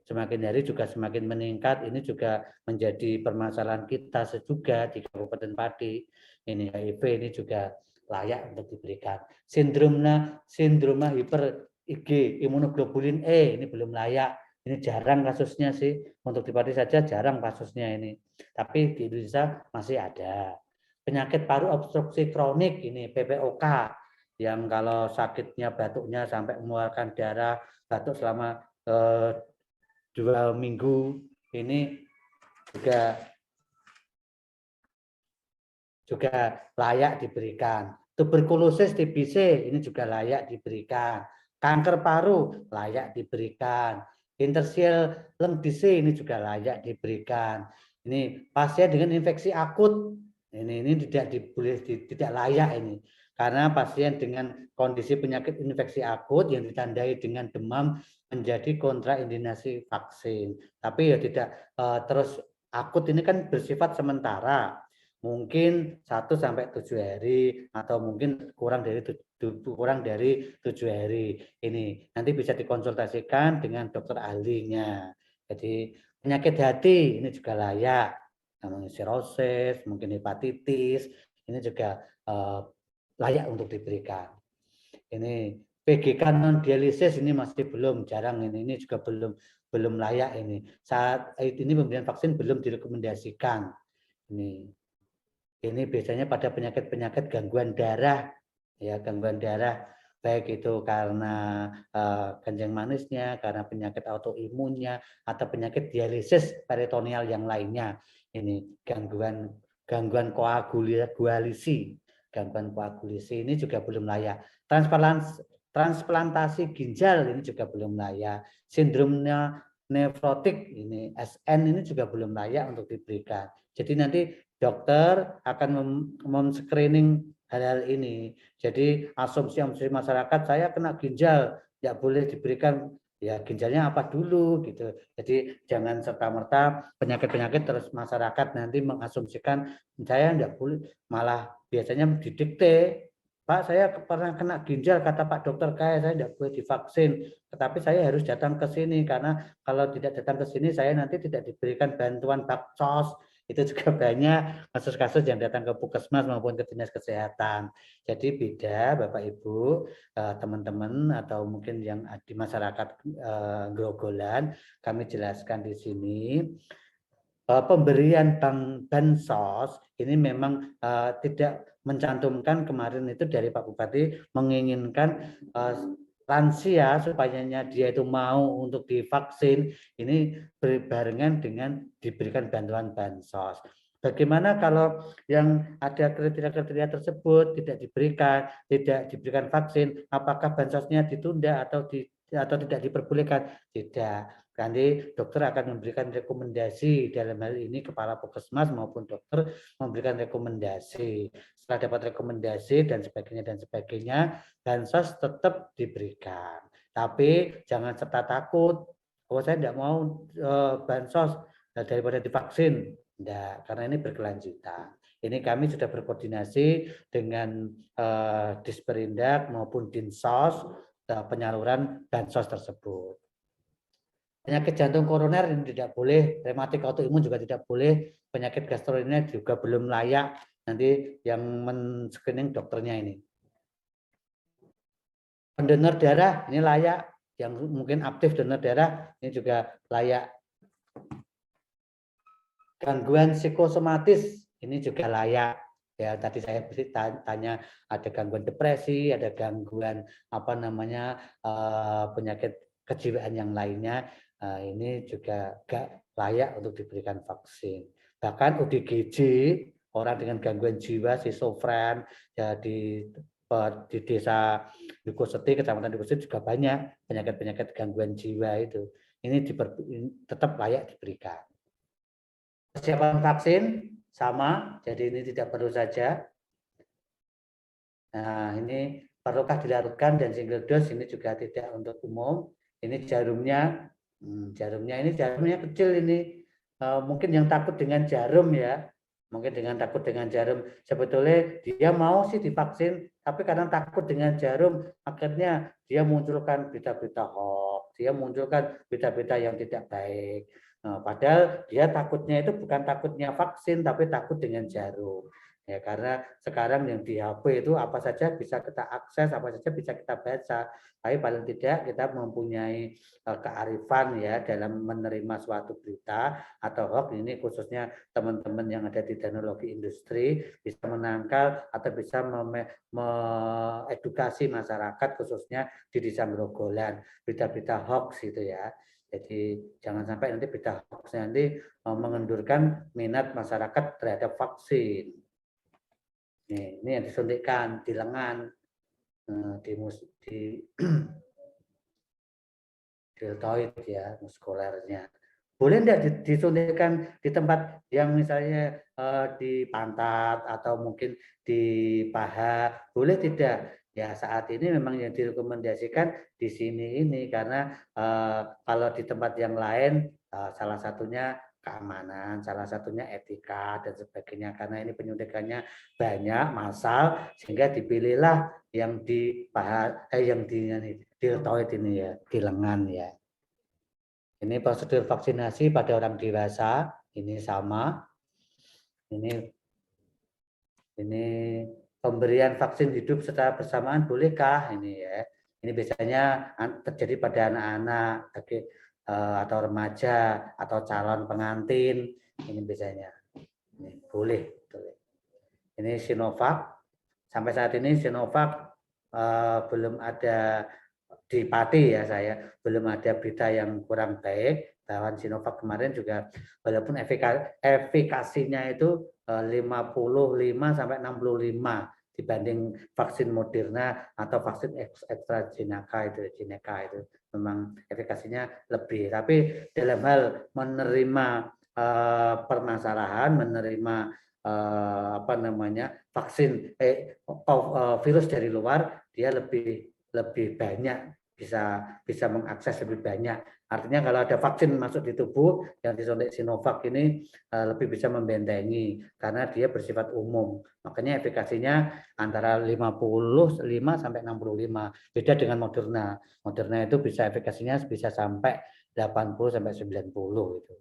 Semakin hari juga semakin meningkat, ini juga menjadi permasalahan kita juga di Kabupaten Pati. Ini HIV ini juga layak untuk diberikan. Sindroma hiper IG imunoglobulin E ini belum layak. Ini jarang kasusnya sih, untuk di Pati saja jarang kasusnya ini. Tapi di Indonesia masih ada. Penyakit paru obstruksi kronik ini PPOK, yang kalau sakitnya batuknya sampai mengeluarkan darah, batuk selama 2 minggu ini juga layak diberikan. Tuberkulosis TBC ini juga layak diberikan. Kanker paru layak diberikan. Interstitial lung disease ini juga layak diberikan. Ini pasien dengan infeksi akut ini tidak layak ini. Karena pasien dengan kondisi penyakit infeksi akut yang ditandai dengan demam menjadi kontraindikasi vaksin. Tapi ya tidak terus akut, ini kan bersifat sementara. Mungkin 1 sampai 7 hari atau mungkin kurang dari 7 hari. Ini nanti bisa dikonsultasikan dengan dokter ahlinya. Jadi penyakit hati ini juga layak, namanya sirosis, mungkin hepatitis, ini juga layak untuk diberikan. Ini PGK non dialisis ini masih belum, jarang ini juga belum layak ini. Saat ini pemberian vaksin belum direkomendasikan. Ini biasanya pada penyakit-penyakit gangguan darah, ya gangguan darah, baik itu karena kencing manisnya, karena penyakit autoimunnya, atau penyakit dialisis peritoneal yang lainnya. Ini gangguan koagulasi, ini juga belum layak. Transplantasi ginjal ini juga belum layak. Sindromnya nefrotik ini SN ini juga belum layak untuk diberikan. Jadi nanti dokter akan mem-screening hal-hal ini. Jadi asumsi masyarakat, saya kena ginjal, ya boleh diberikan, ya ginjalnya apa dulu gitu. Jadi jangan serta-merta penyakit-penyakit terus masyarakat nanti mengasumsikan saya enggak boleh, malah biasanya didikte, Pak saya pernah kena ginjal, kata Pak Dokter saya enggak boleh divaksin, tetapi saya harus datang ke sini karena kalau tidak datang ke sini saya nanti tidak diberikan bantuan baksos. Itu juga banyak kasus-kasus yang datang ke puskesmas maupun ke dinas kesehatan. Jadi beda Bapak Ibu, teman-teman atau mungkin yang di masyarakat Grogolan, kami jelaskan di sini. Pemberian bansos ini memang tidak mencantumkan, kemarin itu dari Pak Bupati menginginkan lansia supaya dia itu mau untuk divaksin, ini berbarengan dengan diberikan bantuan bansos. Bagaimana kalau yang ada kriteria-kriteria tersebut tidak diberikan vaksin, apakah bansosnya ditunda atau tidak diperbolehkan? Tidak. Nanti dokter akan memberikan rekomendasi, dalam hal ini kepala puskesmas maupun dokter memberikan rekomendasi. Setelah dapat rekomendasi dan sebagainya, bansos tetap diberikan. Tapi jangan serta takut, oh saya tidak mau bansos daripada divaksin. Tidak, karena ini berkelanjutan. Ini kami sudah berkoordinasi dengan Disperindak maupun Dinsos penyaluran bansos tersebut. Penyakit jantung koroner ini tidak boleh, rematik autoimun juga tidak boleh, penyakit gastrointestinal juga belum layak, nanti yang men-screening dokternya ini. Pendonor darah ini layak, yang mungkin aktif donor darah ini juga layak. Gangguan psikosomatis ini juga layak. Ya, tadi saya tanya ada gangguan depresi, ada gangguan penyakit kejiwaan yang lainnya. Ini juga gak layak untuk diberikan vaksin. Bahkan ODGJ, orang dengan gangguan jiwa, schizofren, ya di desa Dukoseti, kecamatan Dukoseti juga banyak penyakit-penyakit gangguan jiwa itu. Ini tetap layak diberikan. Persiapan vaksin sama, jadi ini tidak perlu saja. Nah, ini perlukah dilarutkan dan single dose, ini juga tidak untuk umum. Ini jarumnya kecil ini. Mungkin yang takut dengan jarum ya, sebetulnya dia mau sih divaksin, tapi karena takut dengan jarum, akhirnya dia munculkan berita-berita hoax, dia munculkan berita-berita yang tidak baik. Padahal dia takutnya itu bukan takutnya vaksin, tapi takut dengan jarum. Ya, karena sekarang yang di HP itu apa saja bisa kita akses, apa saja bisa kita baca. Tapi paling tidak kita mempunyai kearifan ya dalam menerima suatu berita atau hoax, ini khususnya teman-teman yang ada di teknologi industri bisa menangkal atau bisa mengedukasi masyarakat khususnya di Desa Grogolan berita-berita hoax itu ya. Jadi jangan sampai nanti berita hoax nanti mengendurkan minat masyarakat terhadap vaksin. Ini yang disuntikkan di lengan, di deltoid ya, muskulernya. Boleh enggak disuntikkan di tempat yang misalnya di pantat atau mungkin di paha? Boleh tidak? Ya saat ini memang yang direkomendasikan di sini ini karena kalau di tempat yang lain salah satunya keamanan, salah satunya etika dan sebagainya karena ini penyuntikannya banyak massal sehingga dipilihlah yang di paha yang di deltoid ini ya, di lengan ya. Ini prosedur vaksinasi pada orang dewasa, ini sama. Ini pemberian vaksin hidup secara bersamaan bolehkah? Ini ya. Ini biasanya terjadi pada anak-anak atau remaja atau calon pengantin. Ini biasanya. Ini boleh. Ini Sinovac. Sampai saat ini Sinovac belum ada di Pati ya saya belum ada berita yang kurang baik bahwa Sinovac kemarin juga walaupun efikasinya itu 55 sampai 65 dibanding vaksin Moderna atau vaksin AstraZeneca itu memang efikasinya lebih tapi dalam hal menerima permasalahan menerima vaksin virus dari luar dia lebih banyak bisa mengakses lebih banyak. Artinya kalau ada vaksin masuk di tubuh yang disuntik Sinovac ini lebih bisa membentengi karena dia bersifat umum. Makanya efikasinya antara 55 sampai 65. Beda dengan Moderna. Moderna itu bisa efikasinya bisa sampai 80 sampai 90 itu.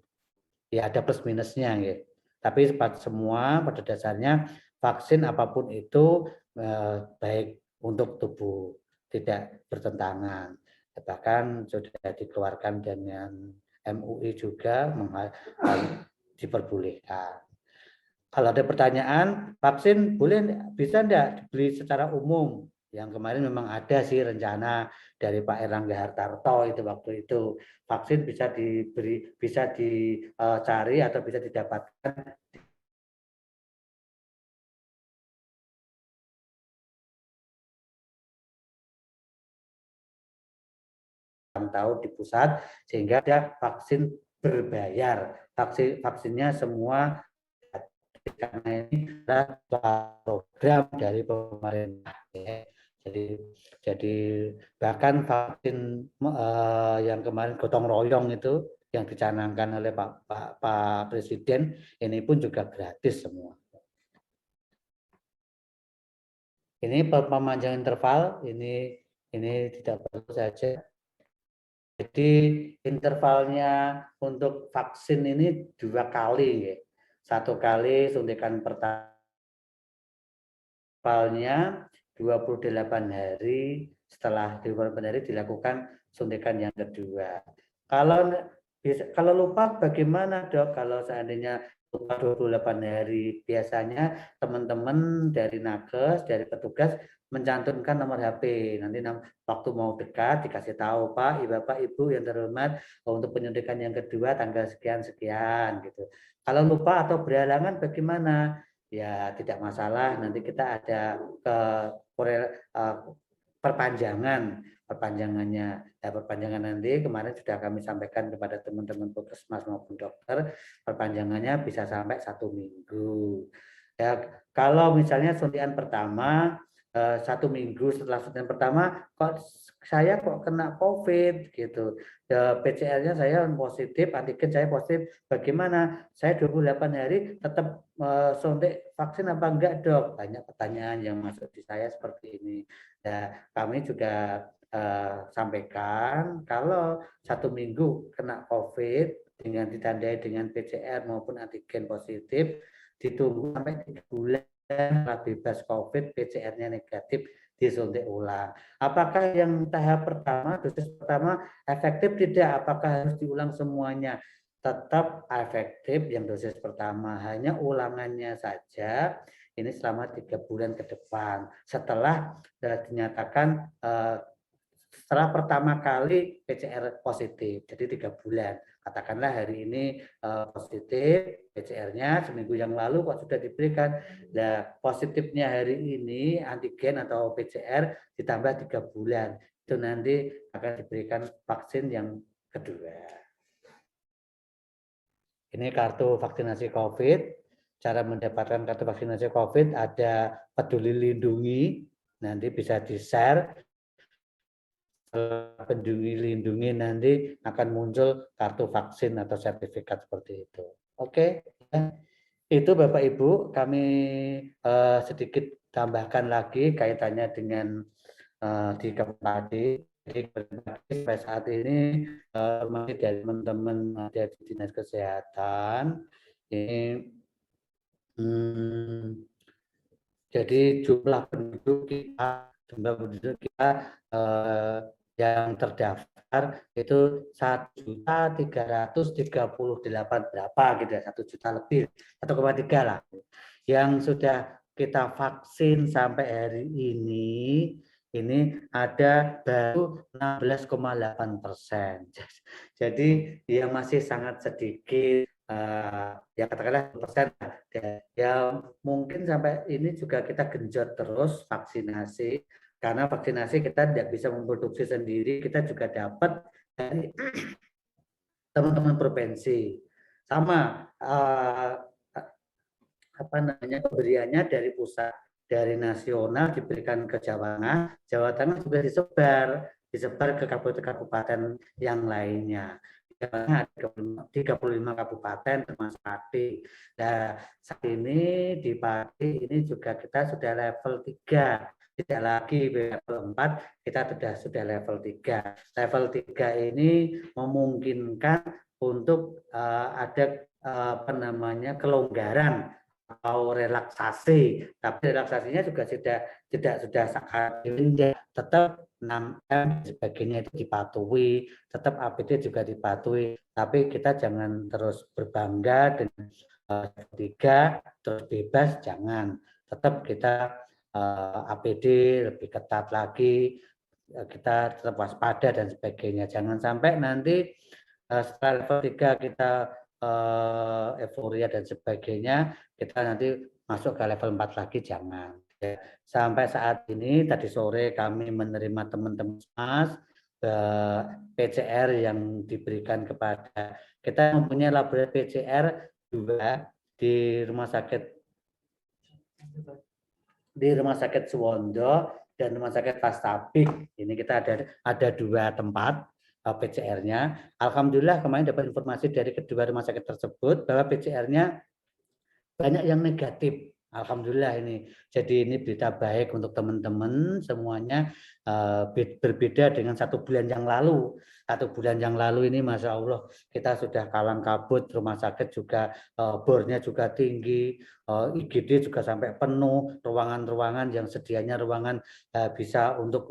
Ya ada plus minusnya ya. Tapi semua pada dasarnya vaksin apapun itu baik untuk tubuh tidak bertentangan. Bahkan sudah dikeluarkan dengan MUI juga diperbolehkan. Kalau ada pertanyaan, vaksin bisa enggak dibeli secara umum? Yang kemarin memang ada sih rencana dari Pak Erlangga Hartarto itu waktu itu vaksin bisa dicari atau bisa didapatkan tahun di pusat sehingga ada vaksin berbayar. Vaksinnya semua karena ini adalah program dari pemerintah. Jadi bahkan vaksin yang kemarin gotong royong itu yang dicanangkan oleh Pak Presiden ini pun juga gratis semua. Ini pemanjang interval ini tidak perlu saja. Jadi intervalnya untuk vaksin ini 2 kali ya. 1 kali suntikan pertamanya 28 hari, setelah 28 hari dilakukan suntikan yang kedua. Kalau lupa bagaimana Dok? Kalau seandainya lupa 28 hari, biasanya teman-teman dari nakes, dari petugas mencantumkan nomor HP. Nanti waktu mau dekat dikasih tahu Pak, Bapak, Ibu yang terhormat untuk penyuntikan yang kedua tanggal sekian-sekian gitu. Kalau lupa atau berhalangan bagaimana? Ya tidak masalah, nanti kita ada perpanjangannya. Perpanjangan nanti kemarin sudah kami sampaikan kepada teman-teman puskesmas maupun dokter, perpanjangannya bisa sampai 1 minggu. Ya, kalau misalnya suntikan pertama 1 minggu setelah suntikan pertama saya kok kena COVID gitu. PCR-nya saya positif, antigen saya positif. Bagaimana? Saya 28 hari tetap suntik vaksin apa enggak Dok? Banyak pertanyaan yang masuk di saya seperti ini. Ya, kami juga sampaikan kalau 1 minggu kena COVID dengan ditandai dengan PCR maupun antigen positif, ditunggu sampai 3 bulan setelah bebas COVID, PCR-nya negatif, disuntik ulang. Apakah yang tahap pertama, dosis pertama efektif tidak? Apakah harus diulang semuanya? Tetap efektif yang dosis pertama, hanya ulangannya saja ini selama 3 bulan ke depan. Setelah dinyatakan setelah pertama kali PCR positif, jadi 3 bulan. Katakanlah hari ini positif PCR-nya, seminggu yang lalu kok sudah diberikan. Nah, positifnya hari ini antigen atau PCR ditambah 3 bulan. Itu nanti akan diberikan vaksin yang kedua. Ini kartu vaksinasi COVID. Cara mendapatkan kartu vaksinasi COVID ada Peduli Lindungi, nanti bisa di-share. Peduli Lindungi nanti akan muncul kartu vaksin atau sertifikat seperti itu. Oke, itu Bapak Ibu kami sedikit tambahkan lagi kaitannya dengan di Kepadi. Jadi sampai saat ini masih dari teman-teman ada di Dinas Kesehatan ini jadi jumlah penduduk kita yang terdaftar itu 1.338 berapa gitu ya, 1 juta lebih, 1,3 lah. Yang sudah kita vaksin sampai hari ini ada baru 16,8%. Jadi ya masih sangat sedikit, ya katakanlah persen. Ya mungkin sampai ini juga kita genjot terus vaksinasi. Karena vaksinasi kita tidak bisa memproduksi sendiri, kita juga dapat dari teman-teman provinsi. Sama pemberiannya dari pusat, dari nasional diberikan ke Jawa Tengah juga disebar ke kabupaten yang lainnya. Ada 35 kabupaten termasuk Pati. Nah, saat ini di Pati ini juga kita sudah level 3. Tidak lagi level 4, kita sudah level 3. Level 3 ini memungkinkan untuk ada kelonggaran atau relaksasi, tapi relaksasinya juga sudah sangat tetap 6M sebagainya itu dipatuhi, tetap APD juga dipatuhi, tapi kita jangan terus berbangga dengan 3 terus bebas, jangan, tetap kita APD lebih ketat lagi, kita tetap waspada dan sebagainya. Jangan sampai nanti setelah level 3 kita euforia dan sebagainya, kita nanti masuk ke level 4 lagi, jangan. Sampai saat ini, tadi sore kami menerima teman-teman PCR yang diberikan kepada, kita mempunyai laboratorium PCR 2 di Rumah Sakit Suwondo dan Rumah Sakit Pastabik. Ini kita ada 2 tempat PCR-nya. Alhamdulillah kemarin dapat informasi dari kedua rumah sakit tersebut bahwa PCR-nya banyak yang negatif. Alhamdulillah ini. Jadi ini berita baik untuk teman-teman semuanya, berbeda dengan 1 bulan yang lalu. 1 bulan yang lalu ini Masya Allah kita sudah kalang kabut, rumah sakit juga bornya juga tinggi, IGD juga sampai penuh, ruangan-ruangan yang sedianya ruangan bisa untuk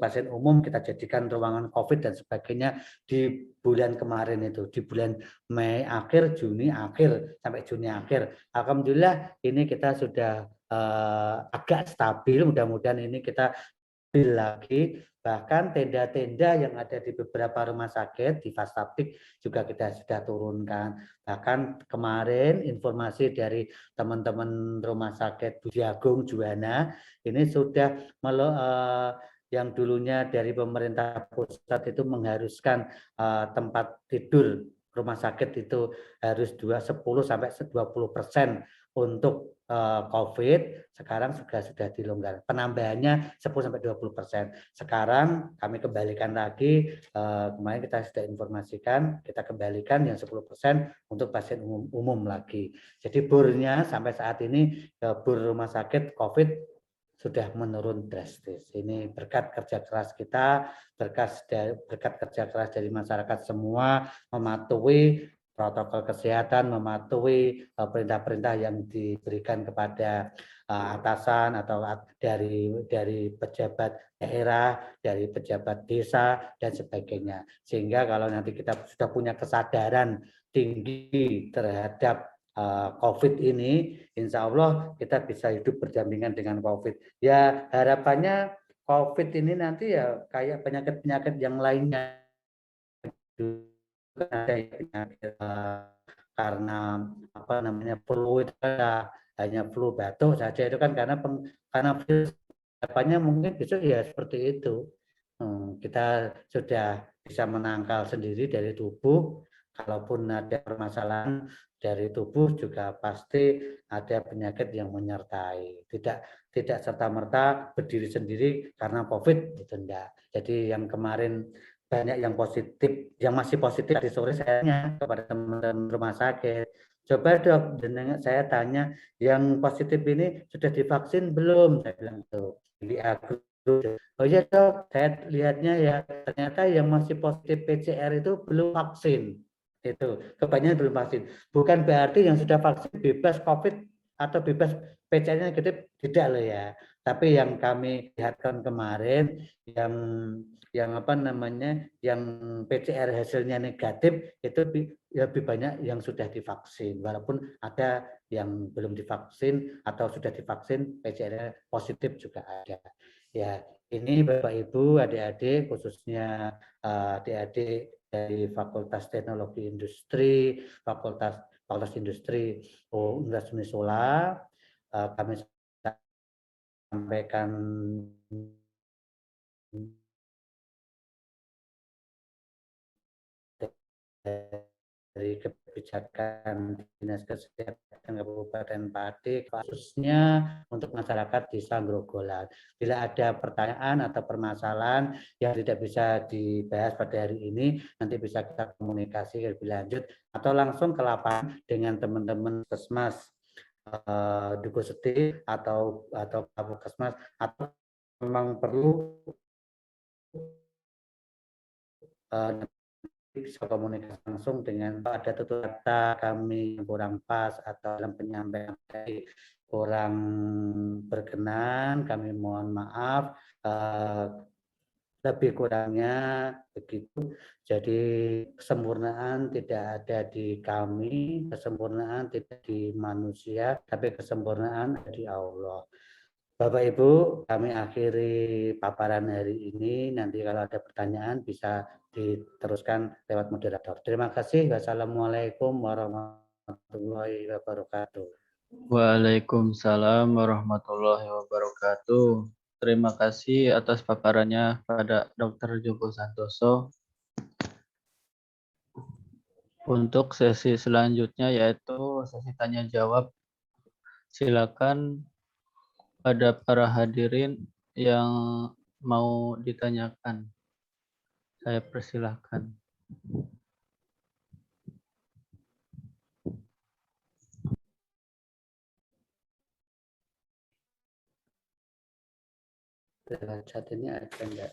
pasien umum kita jadikan ruangan COVID dan sebagainya di bulan kemarin itu, di bulan Mei akhir, Juni akhir, sampai Juni akhir. Alhamdulillah ini kita sudah agak stabil, mudah-mudahan ini kita stabil lagi. Bahkan tenda-tenda yang ada di beberapa rumah sakit di Pastabik juga kita sudah turunkan. Bahkan kemarin informasi dari teman-teman rumah sakit Budi Agung Juwana ini sudah yang dulunya dari pemerintah pusat itu mengharuskan tempat tidur rumah sakit itu harus 10 sampai 20% untuk COVID, sekarang sudah dilonggarkan. Penambahannya 10 sampai 20%. Sekarang kami kembalikan lagi, kemarin kita sudah informasikan, kita kembalikan yang 10% untuk pasien umum lagi. Jadi bornya sampai saat ini bor rumah sakit COVID sudah menurun drastis. Ini berkat kerja keras kita, berkat kerja keras dari masyarakat semua, mematuhi protokol kesehatan, mematuhi perintah-perintah yang diberikan kepada atasan atau dari pejabat daerah, dari pejabat desa dan sebagainya. Sehingga kalau nanti kita sudah punya kesadaran tinggi terhadap COVID ini, insya Allah kita bisa hidup berdampingan dengan COVID. Ya harapannya COVID ini nanti ya kayak penyakit-penyakit yang lainnya. Ada penyakit karena apa namanya flu itu hanya flu batuk saja itu kan karena virus harapannya mungkin besok ya seperti itu. Kita sudah bisa menangkal sendiri dari tubuh. Kalaupun ada permasalahan dari tubuh juga pasti ada penyakit yang menyertai. Tidak serta-merta berdiri sendiri karena COVID itu enggak. Jadi yang kemarin banyak yang positif, yang masih positif di sore saya tanya kepada teman-teman rumah sakit. Coba dok, saya tanya yang positif ini sudah divaksin belum? Saya bilang itu. Oh iya dok, saya lihatnya ya ternyata yang masih positif PCR itu belum vaksin. Itu kebanyakan belum vaksin. Bukan berarti yang sudah vaksin bebas COVID atau bebas PCR negatif, tidak loh ya. Tapi yang kami lihatkan kemarin yang apa namanya yang PCR hasilnya negatif itu lebih banyak yang sudah divaksin, walaupun ada yang belum divaksin atau sudah divaksin PCR positif juga ada. Ya, ini Bapak Ibu, adik-adik, khususnya adik-adik dari Fakultas Teknologi Industri, Fakultas Industri Universitas Unisula, kami sampaikan dari kebijakan Dinas Kesehatan Kabupaten Pati, khususnya untuk masyarakat Desa Grogolan. Bila ada pertanyaan atau permasalahan yang tidak bisa dibahas pada hari ini, nanti bisa kita komunikasi lebih lanjut atau langsung ke lapangan dengan teman-teman Puskesmas Duku Seti atau Puskesmas, atau memang perlu bisa komunikasi langsung dengan ada tutur kata kami kurang pas atau dalam penyampaian kurang berkenan, kami mohon maaf. Lebih kurangnya begitu. Jadi kesempurnaan tidak ada di kami, kesempurnaan tidak di manusia, tapi kesempurnaan ada di Allah. Bapak Ibu, kami akhiri paparan hari ini. Nanti kalau ada pertanyaan bisa diteruskan lewat moderator. Terima kasih. Wassalamualaikum warahmatullahi wabarakatuh. Waalaikumsalam warahmatullahi wabarakatuh. Terima kasih atas paparannya pada Dr. Joko Santoso. Untuk sesi selanjutnya yaitu sesi tanya jawab. Silakan pada para hadirin yang mau ditanyakan. Saya persilahkan. Chat ini ada enggak?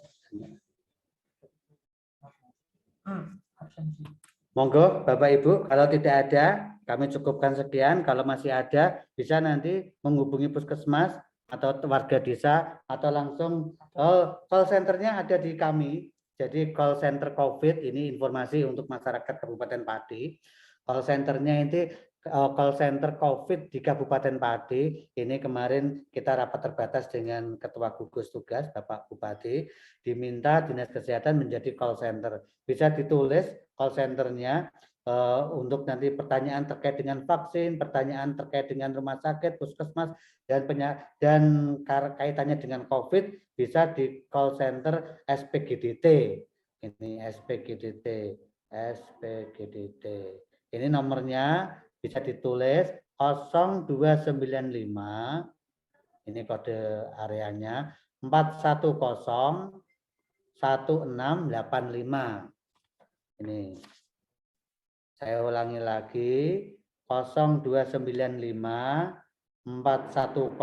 Monggo Bapak Ibu, kalau tidak ada kami cukupkan sekian. Kalau masih ada bisa nanti menghubungi puskesmas atau warga desa atau langsung call centernya ada di kami. Jadi call center COVID ini informasi untuk masyarakat Kabupaten Pati. Call centernya ini call center COVID di Kabupaten Pati. Ini kemarin kita rapat terbatas dengan Ketua Gugus Tugas Bapak Bupati, diminta Dinas Kesehatan menjadi call center. Bisa ditulis call centernya untuk nanti pertanyaan terkait dengan vaksin, pertanyaan terkait dengan rumah sakit, puskesmas, dan kaitannya dengan COVID bisa di call center SPGDT. Ini SPGDT. Ini nomornya bisa ditulis 0295. Ini kode areanya 410 1685. Ini saya ulangi lagi 0295 410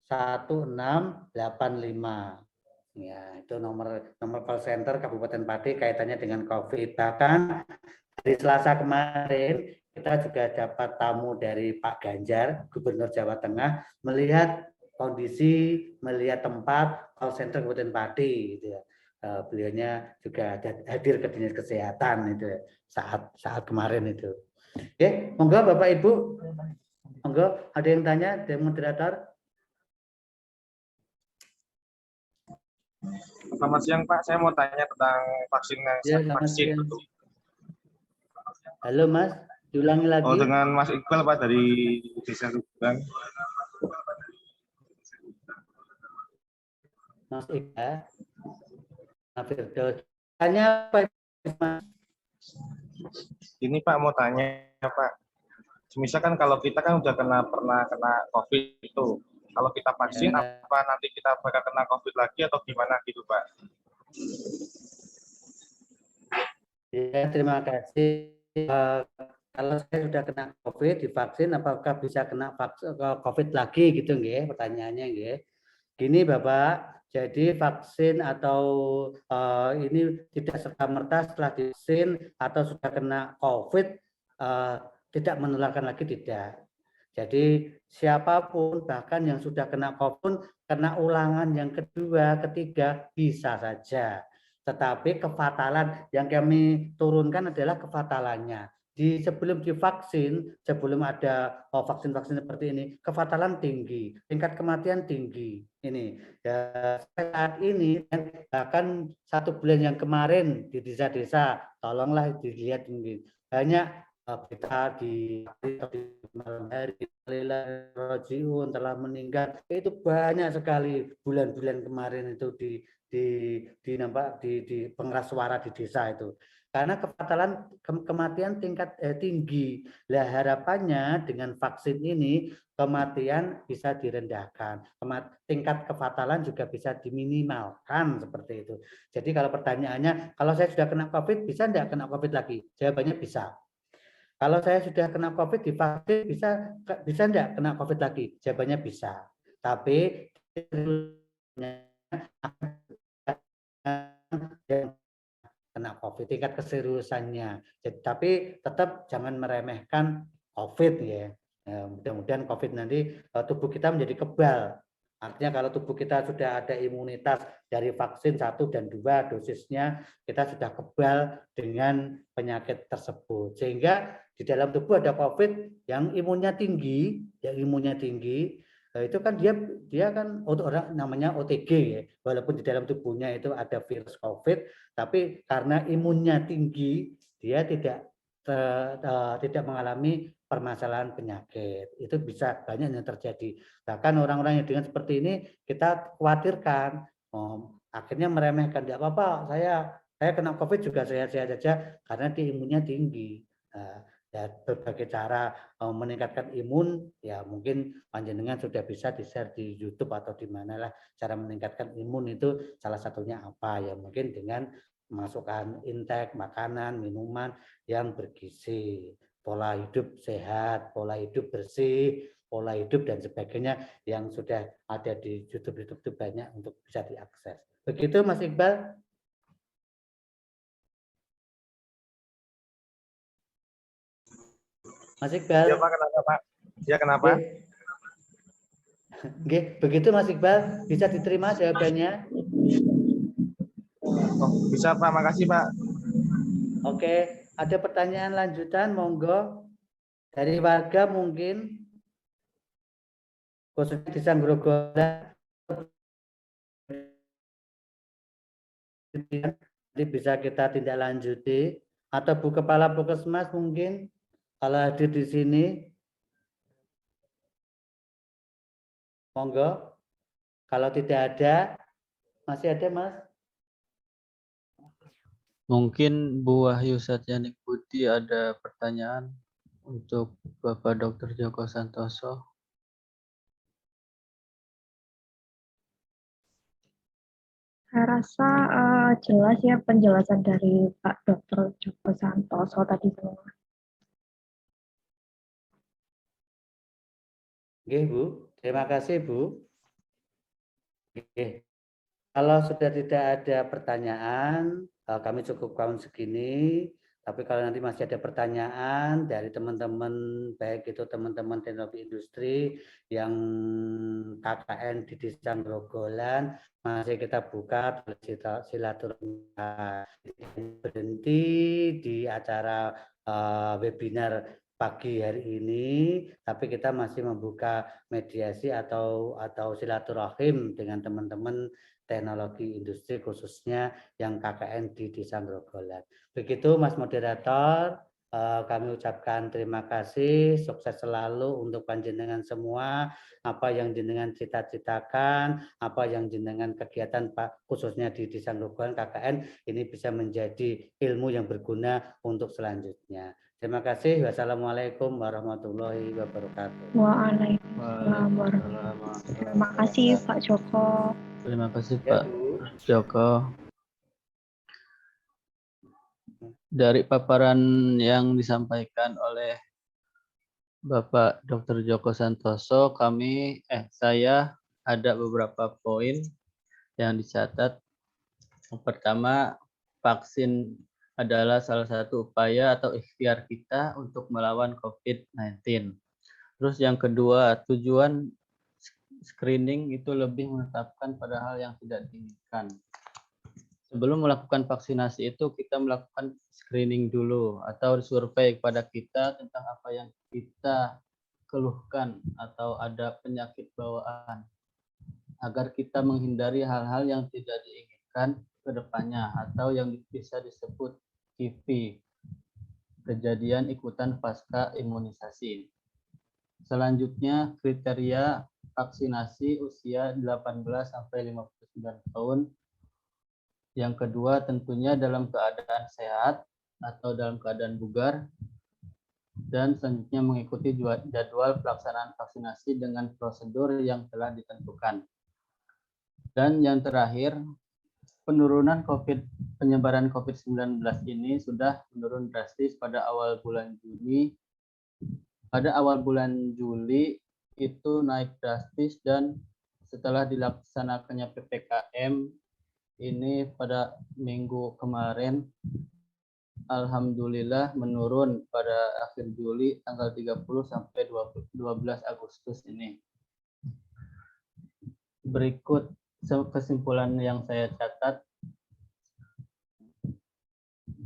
1685. Ya, itu nomor call center Kabupaten Pati kaitannya dengan COVID. Bahkan hari Selasa kemarin kita juga dapat tamu dari Pak Ganjar, Gubernur Jawa Tengah, melihat kondisi, melihat tempat call center Kabupaten Pati gitu ya. Beliaunya juga hadir ke Dinas Kesehatan itu saat kemarin itu. Oke, monggo Bapak Ibu. Monggo, ada yang tanya dari moderator? Selamat siang Pak, saya mau tanya tentang vaksin Ya, selamat vaksin siang. itu. Halo Mas, diulangi lagi. Oh, dengan Mas Iqbal Pak dari Desa Rubutan. Mas Ika, Mas Firdaus. Tanya apa Mas? Ini Pak mau tanya Pak, misalkan kalau kita kan udah pernah kena COVID itu, kalau kita vaksin Ya, apa nanti kita bakal kena COVID lagi atau gimana gitu Pak? ya, terima kasih. Kalau saya sudah kena COVID, divaksin, apakah bisa kena COVID lagi gitu nggih? Pertanyaannya nggih. Gini Bapak, jadi vaksin atau ini tidak serta-merta setelah divaksin atau sudah kena COVID tidak menularkan lagi, tidak. Jadi siapapun bahkan yang sudah kena COVID, kena ulangan yang kedua, ketiga bisa saja. Tetapi kefatalan yang kami turunkan adalah kefatalannya. Sebelum divaksin, sebelum ada vaksin-vaksin seperti ini, kefatalan tinggi, tingkat kematian tinggi. Ini ya, saat ini bahkan 1 bulan yang kemarin di desa-desa, tolonglah dilihat ini banyak berita di malam hari Rojiun telah meninggal, itu banyak sekali bulan-bulan kemarin itu di pengeras suara di desa itu, karena kefatalan kematian tingkat tinggi. Lah harapannya dengan vaksin ini kematian bisa direndahkan, tingkat kefatalan juga bisa diminimalkan seperti itu. Jadi kalau pertanyaannya, kalau saya sudah kena COVID bisa enggak kena COVID lagi? Jawabannya bisa. Kalau saya sudah kena COVID divaksin bisa enggak kena COVID lagi? Jawabannya bisa. Tapi kena COVID, tingkat keseriusannya. Tapi tetap jangan meremehkan COVID ya. Mudah-mudahan COVID nanti tubuh kita menjadi kebal. Artinya kalau tubuh kita sudah ada imunitas dari vaksin 1 dan 2 dosisnya, kita sudah kebal dengan penyakit tersebut. Sehingga di dalam tubuh ada COVID yang imunnya tinggi, itu kan dia kan orang namanya OTG ya. Walaupun di dalam tubuhnya itu ada virus COVID, tapi karena imunnya tinggi, dia tidak mengalami permasalahan penyakit. Itu bisa banyak yang terjadi. Bahkan orang-orang yang dengan seperti ini kita khawatirkan, akhirnya meremehkan, tidak apa-apa, saya kena COVID juga sehat-sehat saja karena dia imunnya tinggi. Ya, berbagai cara meningkatkan imun, ya mungkin panjenengan sudah bisa di-share di YouTube atau di manalah cara meningkatkan imun itu salah satunya apa ya, mungkin dengan masukkan intake makanan, minuman yang bergizi, pola hidup sehat, pola hidup bersih, pola hidup dan sebagainya yang sudah ada di YouTube itu banyak untuk bisa diakses. Begitu Mas Iqbal. Mas Iqbal. Ya Pak, kenapa Pak? Ya kenapa? Oke, begitu Mas Iqbal, bisa diterima jawabannya? Oh, bisa Pak, makasih Pak. Oke, ada pertanyaan lanjutan, monggo. Dari warga mungkin, khususnya di Sanggrogolan, nanti bisa kita tindak lanjuti, atau Bu Kepala Puskesmas mungkin, kalau hadir di sini, monggo. Kalau tidak ada, masih ada Mas? Mungkin Bu Wahyu Satyanik Putih ada pertanyaan untuk Bapak Dr. Joko Santoso. Saya rasa jelas ya penjelasan dari Pak Dr. Joko Santoso tadi semua. Oke, Bu. Terima kasih, Bu. Oke. Kalau sudah tidak ada pertanyaan, kami cukupkan segini. Tapi kalau nanti masih ada pertanyaan dari teman-teman, baik itu teman-teman teknologi industri yang KKN di Desa Grogolan, masih kita buka silaturahmi. Berhenti di acara webinar pagi hari ini, tapi kita masih membuka mediasi atau silaturahim dengan teman-teman teknologi industri khususnya yang KKN di Desa Grogolan. Begitu Mas Moderator, kami ucapkan terima kasih, sukses selalu untuk panjenengan semua, apa yang jenengan cita-citakan, apa yang jenengan kegiatan Pak khususnya di Desa Grogolan KKN ini bisa menjadi ilmu yang berguna untuk selanjutnya. Terima kasih. Wassalamualaikum warahmatullahi wabarakatuh. Waalaikumsalam warahmatullahi wabarakatuh. Terima kasih Pak Joko. Terima kasih Ya, Pak Bu. Joko. Dari paparan yang disampaikan oleh Bapak Dr. Joko Santoso, saya ada beberapa poin yang dicatat. Yang pertama, vaksin adalah salah satu upaya atau ikhtiar kita untuk melawan COVID-19. Terus yang kedua, tujuan screening itu lebih menetapkan pada hal yang tidak diinginkan. Sebelum melakukan vaksinasi itu kita melakukan screening dulu atau survei kepada kita tentang apa yang kita keluhkan atau ada penyakit bawaan agar kita menghindari hal-hal yang tidak diinginkan ke depannya atau yang bisa disebut KIPI, kejadian ikutan pasca imunisasi. Selanjutnya kriteria vaksinasi usia 18 sampai 59 tahun. Yang kedua tentunya dalam keadaan sehat atau dalam keadaan bugar. Dan selanjutnya mengikuti jadwal pelaksanaan vaksinasi dengan prosedur yang telah ditentukan. Dan yang terakhir, penyebaran COVID-19 ini sudah menurun drastis pada awal bulan Juni. Pada awal bulan Juli itu naik drastis dan setelah dilaksanakannya PPKM ini pada minggu kemarin, alhamdulillah menurun pada akhir Juli tanggal 30 sampai 12 Agustus ini. Berikut kesimpulan yang saya catat.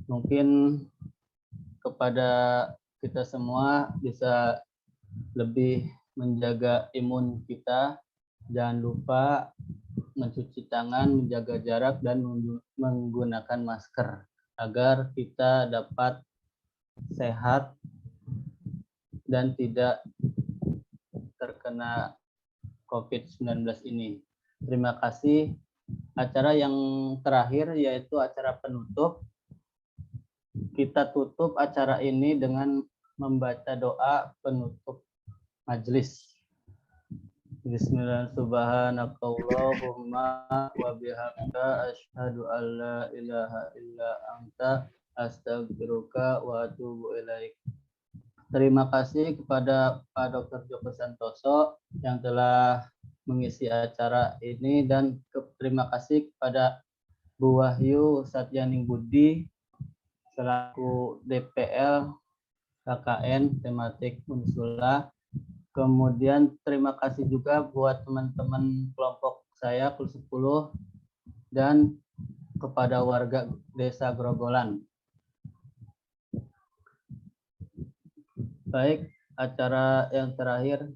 Mungkin kepada kita semua bisa lebih menjaga imun kita. Jangan lupa mencuci tangan, menjaga jarak, dan menggunakan masker agar kita dapat sehat dan tidak terkena COVID-19 ini. Terima kasih. Acara yang terakhir yaitu acara penutup. Kita tutup acara ini dengan membaca doa penutup majelis. Bismillah, subhanakallahumma wa bihamdika asyhadu an la ilaha illa anta astaghfiruka wa atubu ilaik. Terima kasih kepada Pak Dr. Joko Santoso yang telah mengisi acara ini dan terima kasih kepada Bu Wahyu Satyaning Budi selaku DPL KKN tematik Unsula. Kemudian terima kasih juga buat teman-teman kelompok saya Kul 10 dan kepada warga Desa Grogolan. Baik, acara yang terakhir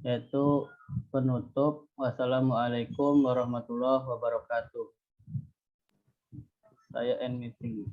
yaitu penutup. Wassalamualaikum warahmatullahi wabarakatuh. Saya end meeting.